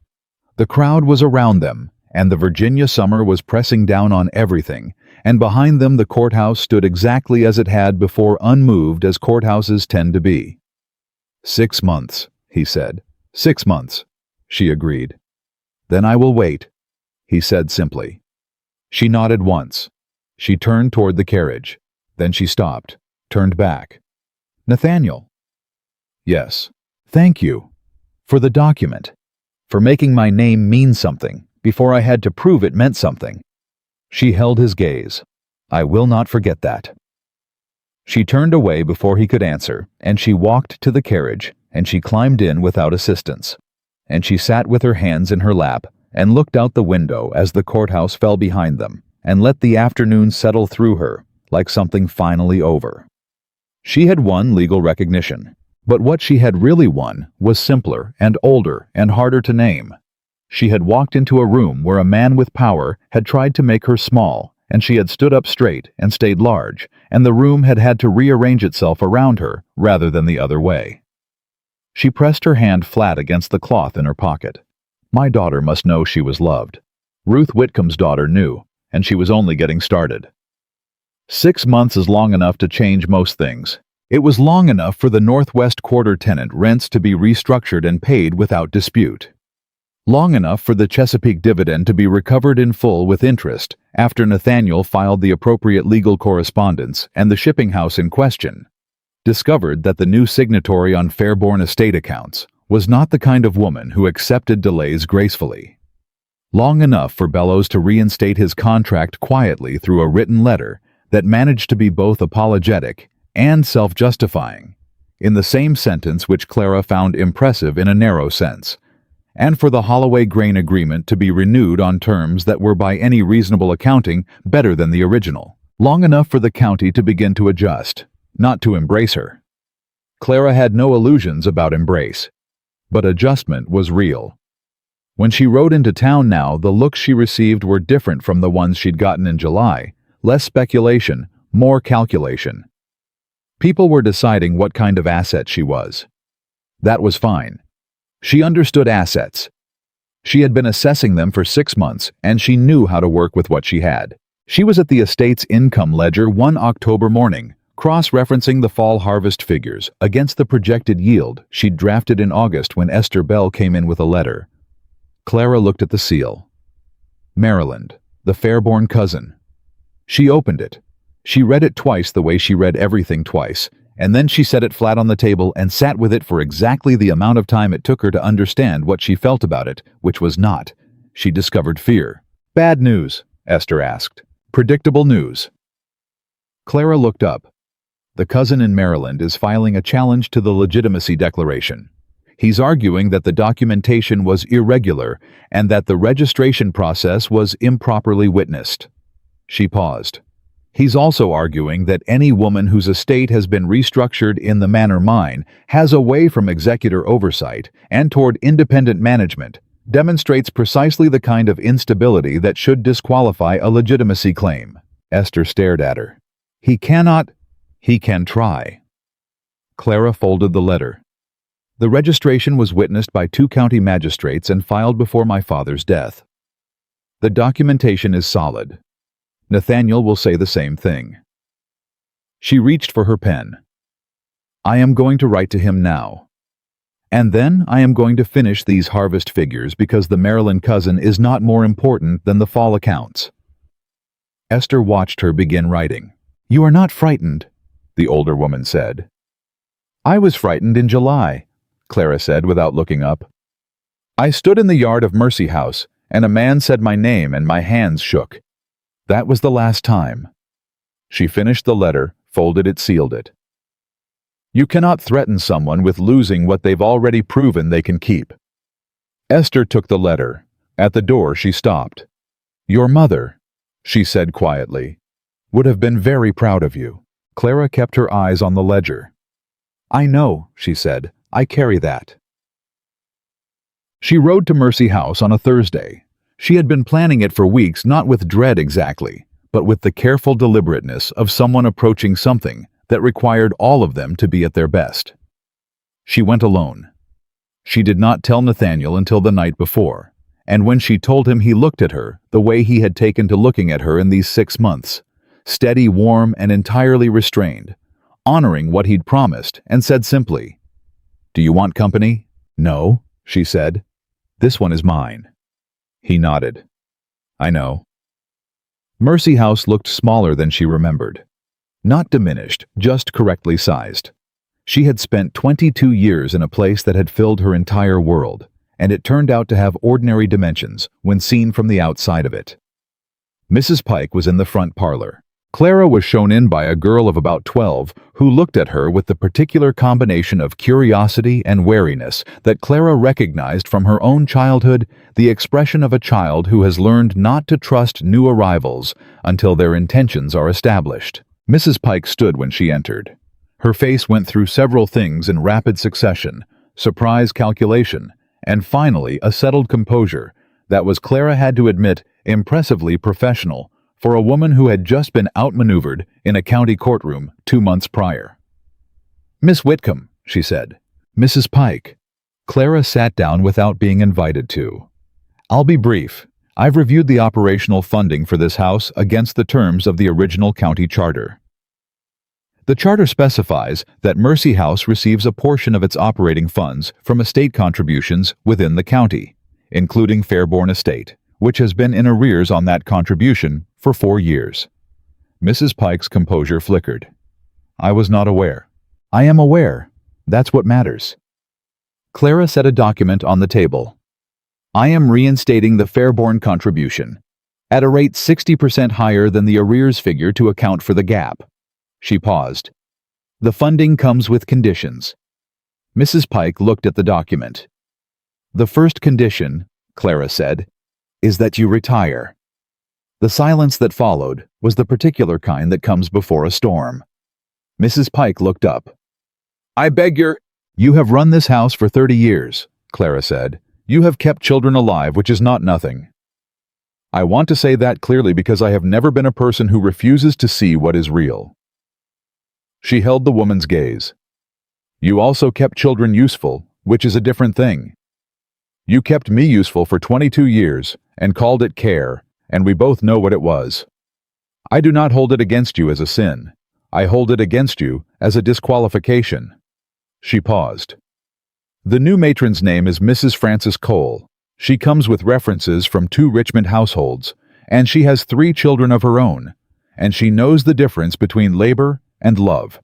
The crowd was around them, and the Virginia summer was pressing down on everything, and behind them the courthouse stood exactly as it had before, unmoved as courthouses tend to be. 6 months, he said. 6 months, she agreed. Then I will wait, he said simply. She nodded once. She turned toward the carriage. Then she stopped, turned back. Nathaniel. Yes. Thank you. For the document. For making my name mean something, before I had to prove it meant something. She held his gaze. I will not forget that. She turned away before he could answer, and she walked to the carriage, and she climbed in without assistance. And she sat with her hands in her lap, and looked out the window as the courthouse fell behind them, and let the afternoon settle through her, like something finally over. She had won legal recognition. But what she had really won was simpler and older and harder to name. She had walked into a room where a man with power had tried to make her small, and she had stood up straight and stayed large, and the room had had to rearrange itself around her rather than the other way. She pressed her hand flat against the cloth in her pocket. My daughter must know she was loved. Ruth Whitcomb's daughter knew, and she was only getting started. 6 months is long enough to change most things. It was long enough for the Northwest Quarter tenant rents to be restructured and paid without dispute. Long enough for the Chesapeake dividend to be recovered in full with interest after Nathaniel filed the appropriate legal correspondence and the shipping house in question discovered that the new signatory on Fairborn estate accounts was not the kind of woman who accepted delays gracefully. Long enough for Bellows to reinstate his contract quietly through a written letter that managed to be both apologetic and self-justifying, in the same sentence which Clara found impressive in a narrow sense, and for the Holloway grain agreement to be renewed on terms that were by any reasonable accounting better than the original. Long enough for the county to begin to adjust, not to embrace her. Clara had no illusions about embrace, but adjustment was real. When she rode into town now, the looks she received were different from the ones she'd gotten in July. Less speculation, more calculation. People were deciding what kind of asset she was. That was fine. She understood assets. She had been assessing them for 6 months, and she knew how to work with what she had. She was at the estate's income ledger one October morning, cross-referencing the fall harvest figures against the projected yield she'd drafted in August when Esther Bell came in with a letter. Clara looked at the seal. Maryland, the Fairborn cousin. She opened it. She read it twice the way she read everything twice, and then she set it flat on the table and sat with it for exactly the amount of time it took her to understand what she felt about it, which was not. She discovered fear. Bad news, Esther asked. Predictable news. Clara looked up. The cousin in Maryland is filing a challenge to the legitimacy declaration. He's arguing that the documentation was irregular and that the registration process was improperly witnessed. She paused. He's also arguing that any woman whose estate has been restructured in the manner mine has away from executor oversight and toward independent management, demonstrates precisely the kind of instability that should disqualify a legitimacy claim. Esther stared at her. He cannot. He can try. Clara folded the letter. The registration was witnessed by 2 county magistrates and filed before my father's death. The documentation is solid. Nathaniel will say the same thing. She reached for her pen. I am going to write to him now. And then I am going to finish these harvest figures because the Maryland cousin is not more important than the fall accounts. Esther watched her begin writing. You are not frightened, the older woman said. I was frightened in July, Clara said without looking up. I stood in the yard of Mercy House, and a man said my name and my hands shook. That was the last time. She finished the letter, folded it, sealed it. You cannot threaten someone with losing what they've already proven they can keep. Esther took the letter. At the door, she stopped. "Your mother," she said quietly, "would have been very proud of you." Clara kept her eyes on the ledger. "I know," she said. "I carry that." She rode to Mercy House on a Thursday. She had been planning it for weeks, not with dread exactly, but with the careful deliberateness of someone approaching something that required all of them to be at their best. She went alone. She did not tell Nathaniel until the night before, and when she told him, he looked at her the way he had taken to looking at her in these 6 months, steady, warm, and entirely restrained, honoring what he'd promised, and said simply, "Do you want company?" "No," she said. "This one is mine." He nodded. "I know." Mercy House looked smaller than she remembered. Not diminished, just correctly sized. She had spent 22 years in a place that had filled her entire world, and it turned out to have ordinary dimensions when seen from the outside of it. Mrs. Pike was in the front parlor. Clara was shown in by a girl of about 12 who looked at her with the particular combination of curiosity and wariness that Clara recognized from her own childhood, the expression of a child who has learned not to trust new arrivals until their intentions are established. Mrs. Pike stood when she entered. Her face went through several things in rapid succession: surprise, calculation, and finally a settled composure that was, Clara had to admit, impressively professional for a woman who had just been outmaneuvered in a county courtroom 2 months prior. "Miss Whitcomb," she said. "Mrs. Pike." Clara sat down without being invited to. "I'll be brief. I've reviewed the operational funding for this house against the terms of the original county charter. The charter specifies that Mercy House receives a portion of its operating funds from estate contributions within the county, including Fairborn Estate, which has been in arrears on that contribution for 4 years. Mrs. Pike's composure flickered. "I was not aware." "I am aware. That's what matters." Clara set a document on the table. "I am reinstating the Fairborn contribution at a rate 60% higher than the arrears figure to account for the gap." She paused. "The funding comes with conditions." Mrs. Pike looked at the document. "The first condition," Clara said, "is that you retire." The silence that followed was the particular kind that comes before a storm. Mrs. Pike looked up. "I beg your—" "You have run this house for 30 years, Clara said. "You have kept children alive, which is not nothing. I want to say that clearly because I have never been a person who refuses to see what is real." She held the woman's gaze. "You also kept children useful, which is a different thing. You kept me useful for 22 years and called it care, and we both know what it was. I do not hold it against you as a sin. I hold it against you as a disqualification." She paused. "The new matron's name is Mrs. Frances Cole. She comes with references from 2 Richmond households, and she has 3 children of her own, and she knows the difference between labor and love.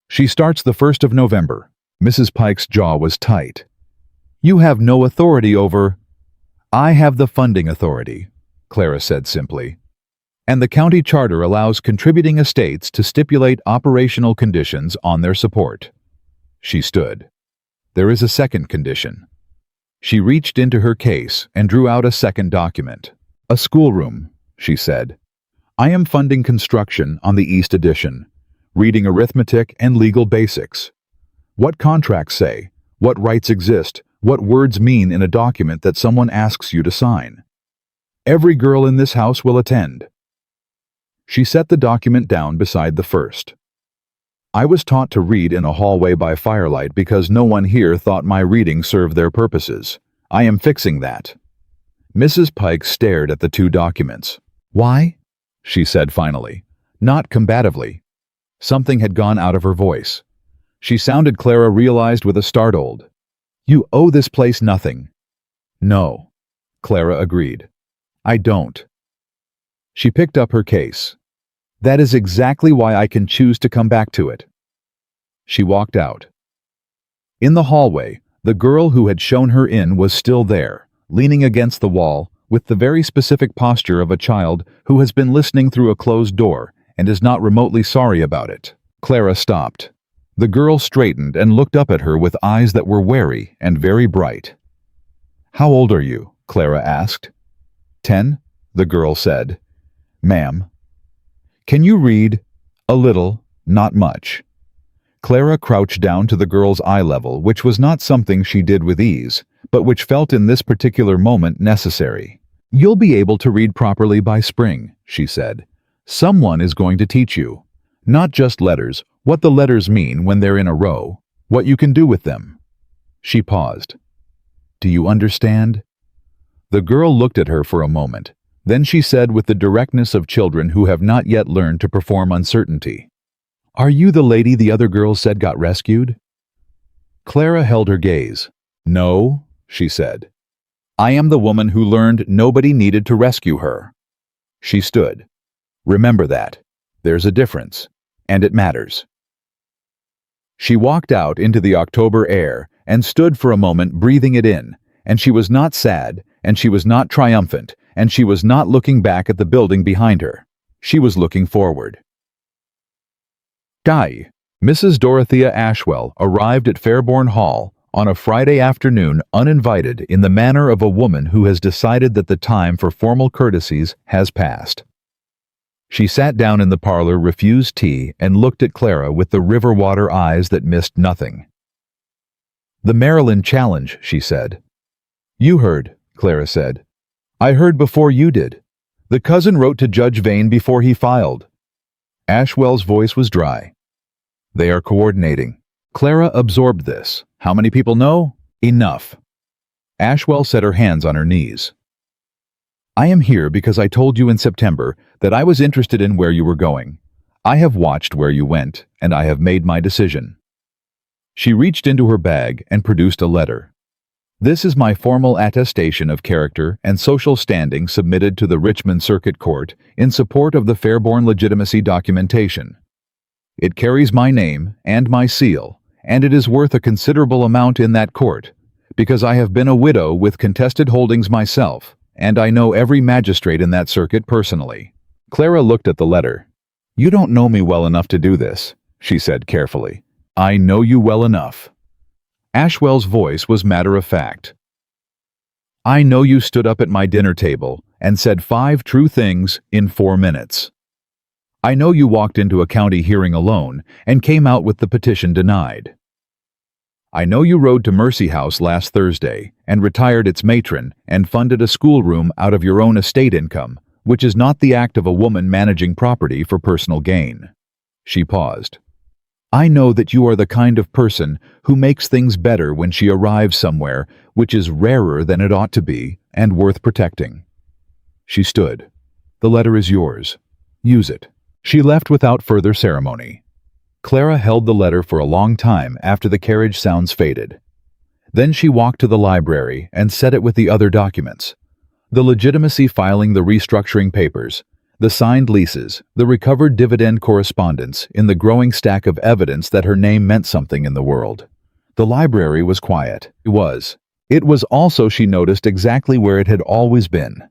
She starts the 1st of November. Mrs. Pike's jaw was tight. "You have no authority over—" "I have the funding authority," Clara said simply. "And the county charter allows contributing estates to stipulate operational conditions on their support." She stood. "There is a second condition." She reached into her case and drew out a second document. "A schoolroom," she said. "I am funding construction on the East Addition, reading arithmetic and legal basics. What contracts say, what rights exist, what words mean in a document that someone asks you to sign. Every girl in this house will attend." She set the document down beside the first. "I was taught to read in a hallway by firelight because no one here thought my reading served their purposes. I am fixing that." Mrs. Pike stared at the 2 documents. "Why?" she said finally, not combatively. Something had gone out of her voice. She sounded, Clara realized with a startled, "You owe this place nothing." "No," Clara agreed. "I don't." She picked up her case. "That is exactly why I can choose to come back to it." She walked out. In the hallway, the girl who had shown her in was still there, leaning against the wall, with the very specific posture of a child who has been listening through a closed door and is not remotely sorry about it. Clara stopped. The girl straightened and looked up at her with eyes that were wary and very bright. "How old are you?" Clara asked. 10, the girl said. "Ma'am." "Can you read?" "A little, not much." Clara crouched down to the girl's eye level, which was not something she did with ease, but which felt in this particular moment necessary. "You'll be able to read properly by spring," she said. "Someone is going to teach you. Not just letters, what the letters mean when they're in a row, what you can do with them." She paused. "Do you understand?" The girl looked at her for a moment. Then she said with the directness of children who have not yet learned to perform uncertainty, "Are you the lady the other girls said got rescued?" Clara held her gaze. "No," she said. "I am the woman who learned nobody needed to rescue her." She stood. "Remember that. There's a difference, and it matters." She walked out into the October air and stood for a moment breathing it in, and she was not sad, and she was not triumphant, and she was not looking back at the building behind her. She was looking forward. Guy. Mrs. Dorothea Ashwell arrived at Fairbourne Hall on a Friday afternoon uninvited in the manner of a woman who has decided that the time for formal courtesies has passed. She sat down in the parlor, refused tea, and looked at Clara with the river water eyes that missed nothing. "The Maryland challenge," she said. "You heard," Clara said. "I heard before you did. The cousin wrote to Judge Vane before he filed." Ashwell's voice was dry. "They are coordinating." Clara absorbed this. How many people know? Enough. Ashwell set her hands on her knees. "I am here because I told you in September that I was interested in where you were going. I have watched where you went, and I have made my decision." She reached into her bag and produced a letter. "This is my formal attestation of character and social standing submitted to the Richmond Circuit Court in support of the Fairbourne legitimacy documentation. It carries my name and my seal, and it is worth a considerable amount in that court, because I have been a widow with contested holdings myself, and I know every magistrate in that circuit personally." Clara looked at the letter. "You don't know me well enough to do this," she said carefully. "I know you well enough." Ashwell's voice was matter-of-fact. "I know you stood up at my dinner table and said 5 true things in 4 minutes. I know you walked into a county hearing alone and came out with the petition denied. I know you rode to Mercy House last Thursday and retired its matron and funded a schoolroom out of your own estate income, which is not the act of a woman managing property for personal gain." She paused. "I know that you are the kind of person who makes things better when she arrives somewhere, which is rarer than it ought to be and worth protecting." She stood. "The letter is yours. Use it." She left without further ceremony. Clara held the letter for a long time after the carriage sounds faded. Then she walked to the library and set it with the other documents. The legitimacy filing, the restructuring papers, the signed leases, the recovered dividend correspondence in the growing stack of evidence that her name meant something in the world. The library was quiet. It was also, she noticed, exactly where it had always been.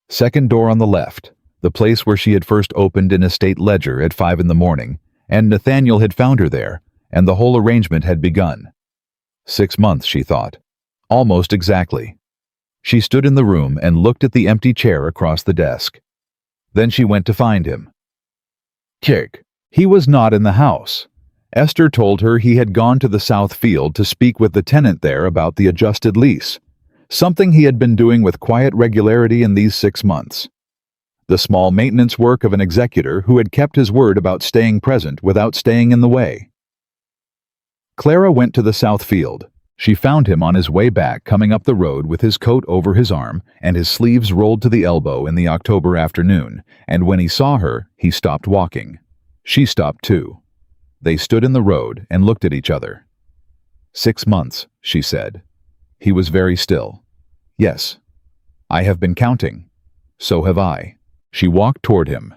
Second door on the left, the place where she had first opened an estate ledger at 5 in the morning, and Nathaniel had found her there, and the whole arrangement had begun. 6 months, she thought. Almost exactly. She stood in the room and looked at the empty chair across the desk. Then she went to find him. Kick. He was not in the house. Esther told her he had gone to the South Field to speak with the tenant there about the adjusted lease, something he had been doing with quiet regularity in these 6 months. The small maintenance work of an executor who had kept his word about staying present without staying in the way. Clara went to the South Field. She found him on his way back, coming up the road with his coat over his arm and his sleeves rolled to the elbow in the October afternoon, and when he saw her, he stopped walking. She stopped too. They stood in the road and looked at each other. 6 months, she said. He was very still. Yes. I have been counting. So have I. She walked toward him.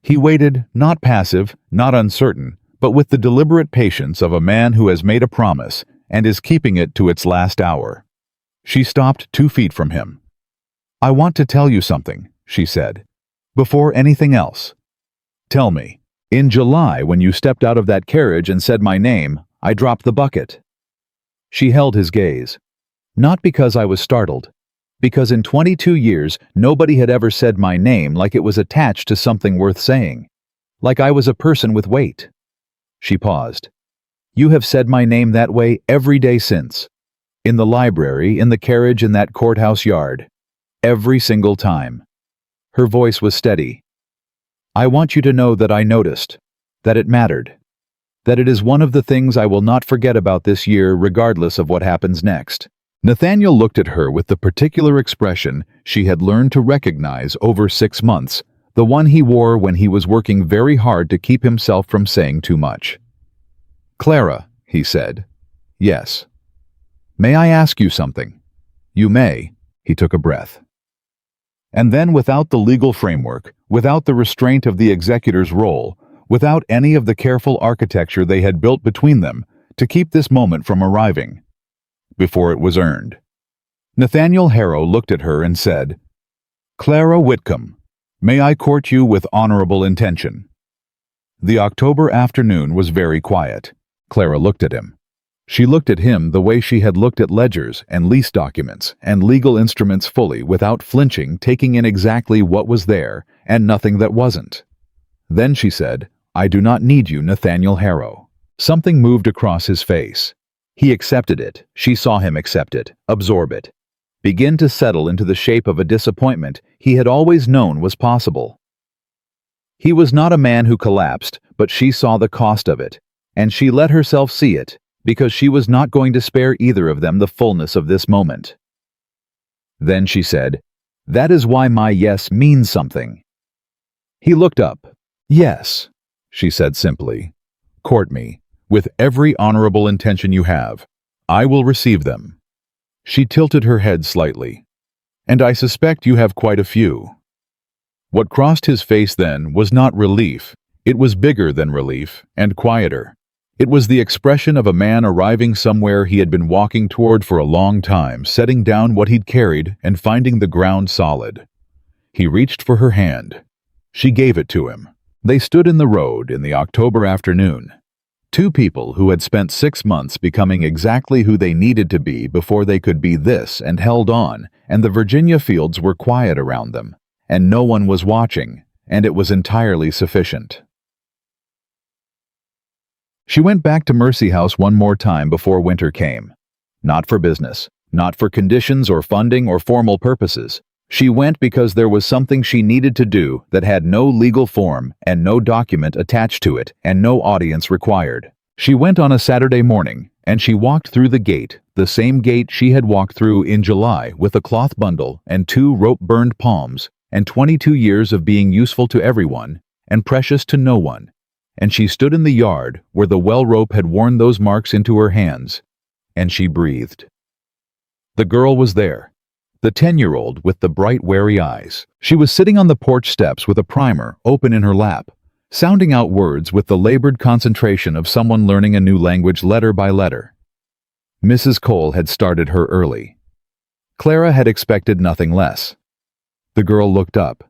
He waited, not passive, not uncertain, but with the deliberate patience of a man who has made a promise and is keeping it to its last hour. She stopped 2 feet from him. I want to tell you something, she said. Before anything else. Tell me. In July, when you stepped out of that carriage and said my name, I dropped the bucket. She held his gaze. Not because I was startled, because in 22 years nobody had ever said my name like it was attached to something worth saying, like I was a person with weight. She paused. You have said my name that way every day since. In the library, in the carriage, in that courthouse yard. Every single time. Her voice was steady. I want you to know that I noticed, that it mattered, that it is one of the things I will not forget about this year regardless of what happens next. Nathaniel looked at her with the particular expression she had learned to recognize over 6 months, the one he wore when he was working very hard to keep himself from saying too much. Clara, he said. Yes. May I ask you something? You may. He took a breath. And then, without the legal framework, without the restraint of the executor's role, without any of the careful architecture they had built between them to keep this moment from arriving, before it was earned, Nathaniel Harrow looked at her and said, Clara Whitcomb, may I court you with honorable intention? The October afternoon was very quiet. Clara looked at him. She looked at him the way she had looked at ledgers and lease documents and legal instruments fully, without flinching, taking in exactly what was there and nothing that wasn't. Then she said, I do not need you, Nathaniel Harrow. Something moved across his face. He accepted it. She saw him accept it, absorb it, begin to settle into the shape of a disappointment he had always known was possible. He was not a man who collapsed, but she saw the cost of it, and she let herself see it, because she was not going to spare either of them the fullness of this moment. Then she said, That is why my yes means something. He looked up. Yes, she said simply. Court me, with every honorable intention you have. I will receive them. She tilted her head slightly. And I suspect you have quite a few. What crossed his face then was not relief. It was bigger than relief, and quieter. It was the expression of a man arriving somewhere he had been walking toward for a long time, setting down what he'd carried and finding the ground solid. He reached for her hand. She gave it to him. They stood in the road in the October afternoon. Two people who had spent 6 months becoming exactly who they needed to be before they could be this, and held on, and the Virginia fields were quiet around them, and no one was watching, and it was entirely sufficient. She went back to Mercy House one more time before winter came. Not for business, not for conditions or funding or formal purposes. She went because there was something she needed to do that had no legal form and no document attached to it and no audience required. She went on a Saturday morning, and she walked through the gate, the same gate she had walked through in July with a cloth bundle and 2 rope-burned palms and 22 years of being useful to everyone and precious to no one. And she stood in the yard where the well rope had worn those marks into her hands, and she breathed. The girl was there, the 10-year-old with the bright, wary eyes. She was sitting on the porch steps with a primer open in her lap, sounding out words with the labored concentration of someone learning a new language letter by letter. Mrs. Cole had started her early. Clara had expected nothing less. The girl looked up.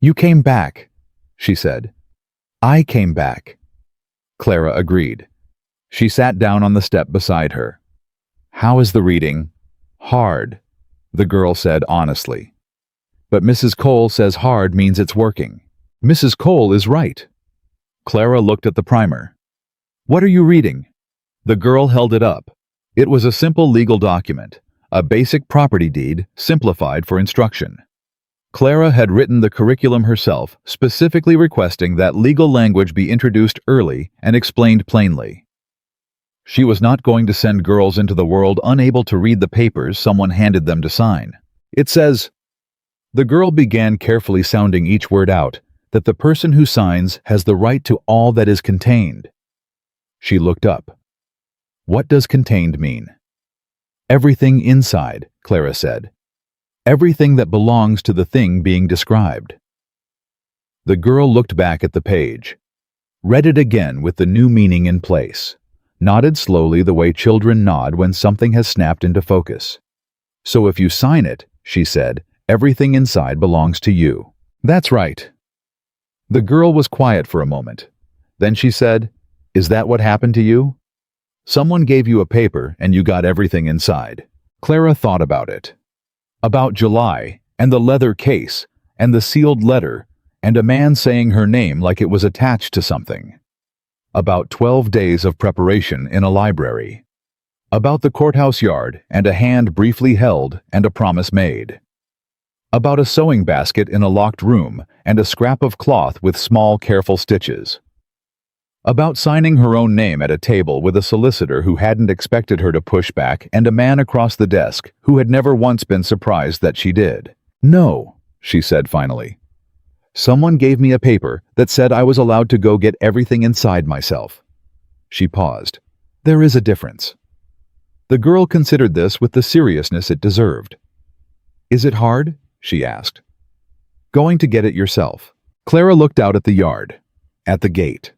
You came back, she said. I came back. Clara agreed. She sat down on the step beside her. How is the reading? Hard, the girl said honestly. But Mrs. Cole says hard means it's working. Mrs. Cole is right. Clara looked at the primer. What are you reading? The girl held it up. It was a simple legal document, a basic property deed simplified for instruction. Clara had written the curriculum herself, specifically requesting that legal language be introduced early and explained plainly. She was not going to send girls into the world unable to read the papers someone handed them to sign. It says, the girl began carefully sounding each word out, that the person who signs has the right to all that is contained. She looked up. What does contained mean? Everything inside, Clara said. Everything that belongs to the thing being described. The girl looked back at the page, read it again with the new meaning in place, nodded slowly the way children nod when something has snapped into focus. So if you sign it, she said, everything inside belongs to you. That's right. The girl was quiet for a moment. Then she said, is that what happened to you? Someone gave you a paper and you got everything inside. Clara thought about it. About July, and the leather case, and the sealed letter, and a man saying her name like it was attached to something. About 12 days of preparation in a library. About the courthouse yard, and a hand briefly held, and a promise made. About a sewing basket in a locked room, and a scrap of cloth with small, careful stitches. About signing her own name at a table with a solicitor who hadn't expected her to push back and a man across the desk who had never once been surprised that she did. "No," she said finally. "Someone gave me a paper that said I was allowed to go get everything inside myself." She paused. "There is a difference." The girl considered this with the seriousness it deserved. "Is it hard?" she asked. "Going to get it yourself." Clara looked out at the yard, at the gate,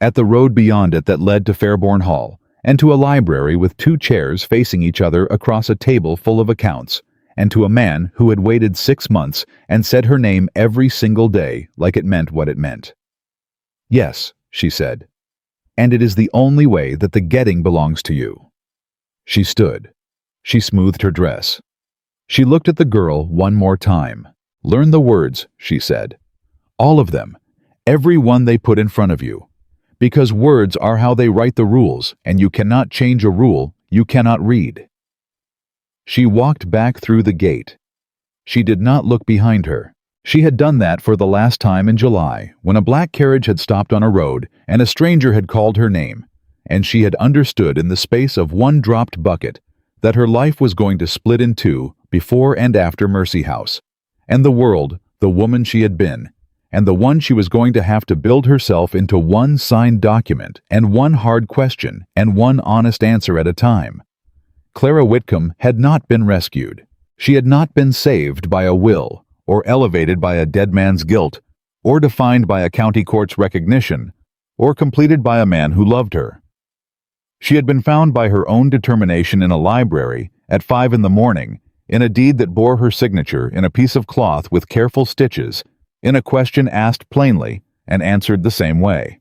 at the road beyond it that led to Fairbourne Hall, and to a library with 2 chairs facing each other across a table full of accounts, and to a man who had waited 6 months and said her name every single day like it meant what it meant. "Yes," she said, "and it is the only way that the getting belongs to you." She stood. She smoothed her dress. She looked at the girl one more time. "Learn the words," she said. "All of them. Every one they put in front of you. Because words are how they write the rules, and you cannot change a rule you cannot read." She walked back through the gate. She did not look behind her. She had done that for the last time in July, when a black carriage had stopped on a road and a stranger had called her name, and she had understood in the space of one dropped bucket that her life was going to split in 2 before and after Mercy House, and the world, the woman she had been, and the one she was going to have to build herself into one signed document and one hard question and one honest answer at a time. Clara Whitcomb had not been rescued. She had not been saved by a will, or elevated by a dead man's guilt, or defined by a county court's recognition, or completed by a man who loved her. She had been found by her own determination in a library at 5 in the morning, in a deed that bore her signature in a piece of cloth with careful stitches, in a question asked plainly and answered the same way.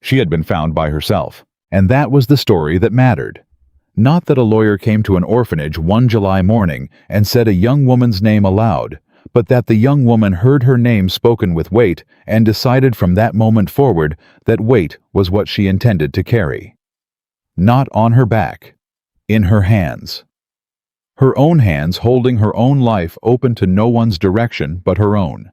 She had been found by herself, and that was the story that mattered. Not that a lawyer came to an orphanage one July morning and said a young woman's name aloud, but that the young woman heard her name spoken with weight and decided from that moment forward that weight was what she intended to carry. Not on her back, in her hands. Her own hands holding her own life open to no one's direction but her own.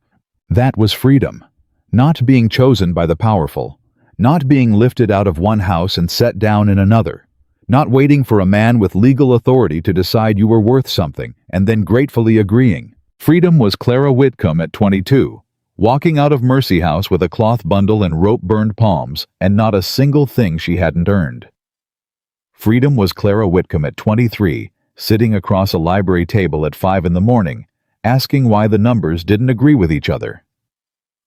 That was freedom, not being chosen by the powerful, not being lifted out of one house and set down in another, not waiting for a man with legal authority to decide you were worth something and then gratefully agreeing. Freedom was Clara Whitcomb at 22, walking out of Mercy House with a cloth bundle and rope-burned palms and not a single thing she hadn't earned. Freedom was Clara Whitcomb at 23, sitting across a library table at 5 in the morning, asking why the numbers didn't agree with each other.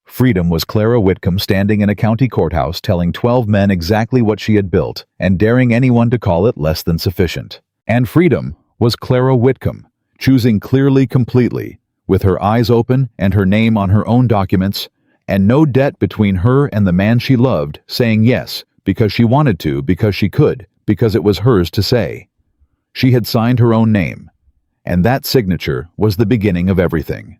Freedom was Clara Whitcomb standing in a county courthouse telling 12 men exactly what she had built and daring anyone to call it less than sufficient. And freedom was Clara Whitcomb, choosing clearly completely, with her eyes open and her name on her own documents, and no debt between her and the man she loved, saying yes, because she wanted to, because she could, because it was hers to say. She had signed her own name, and that signature was the beginning of everything.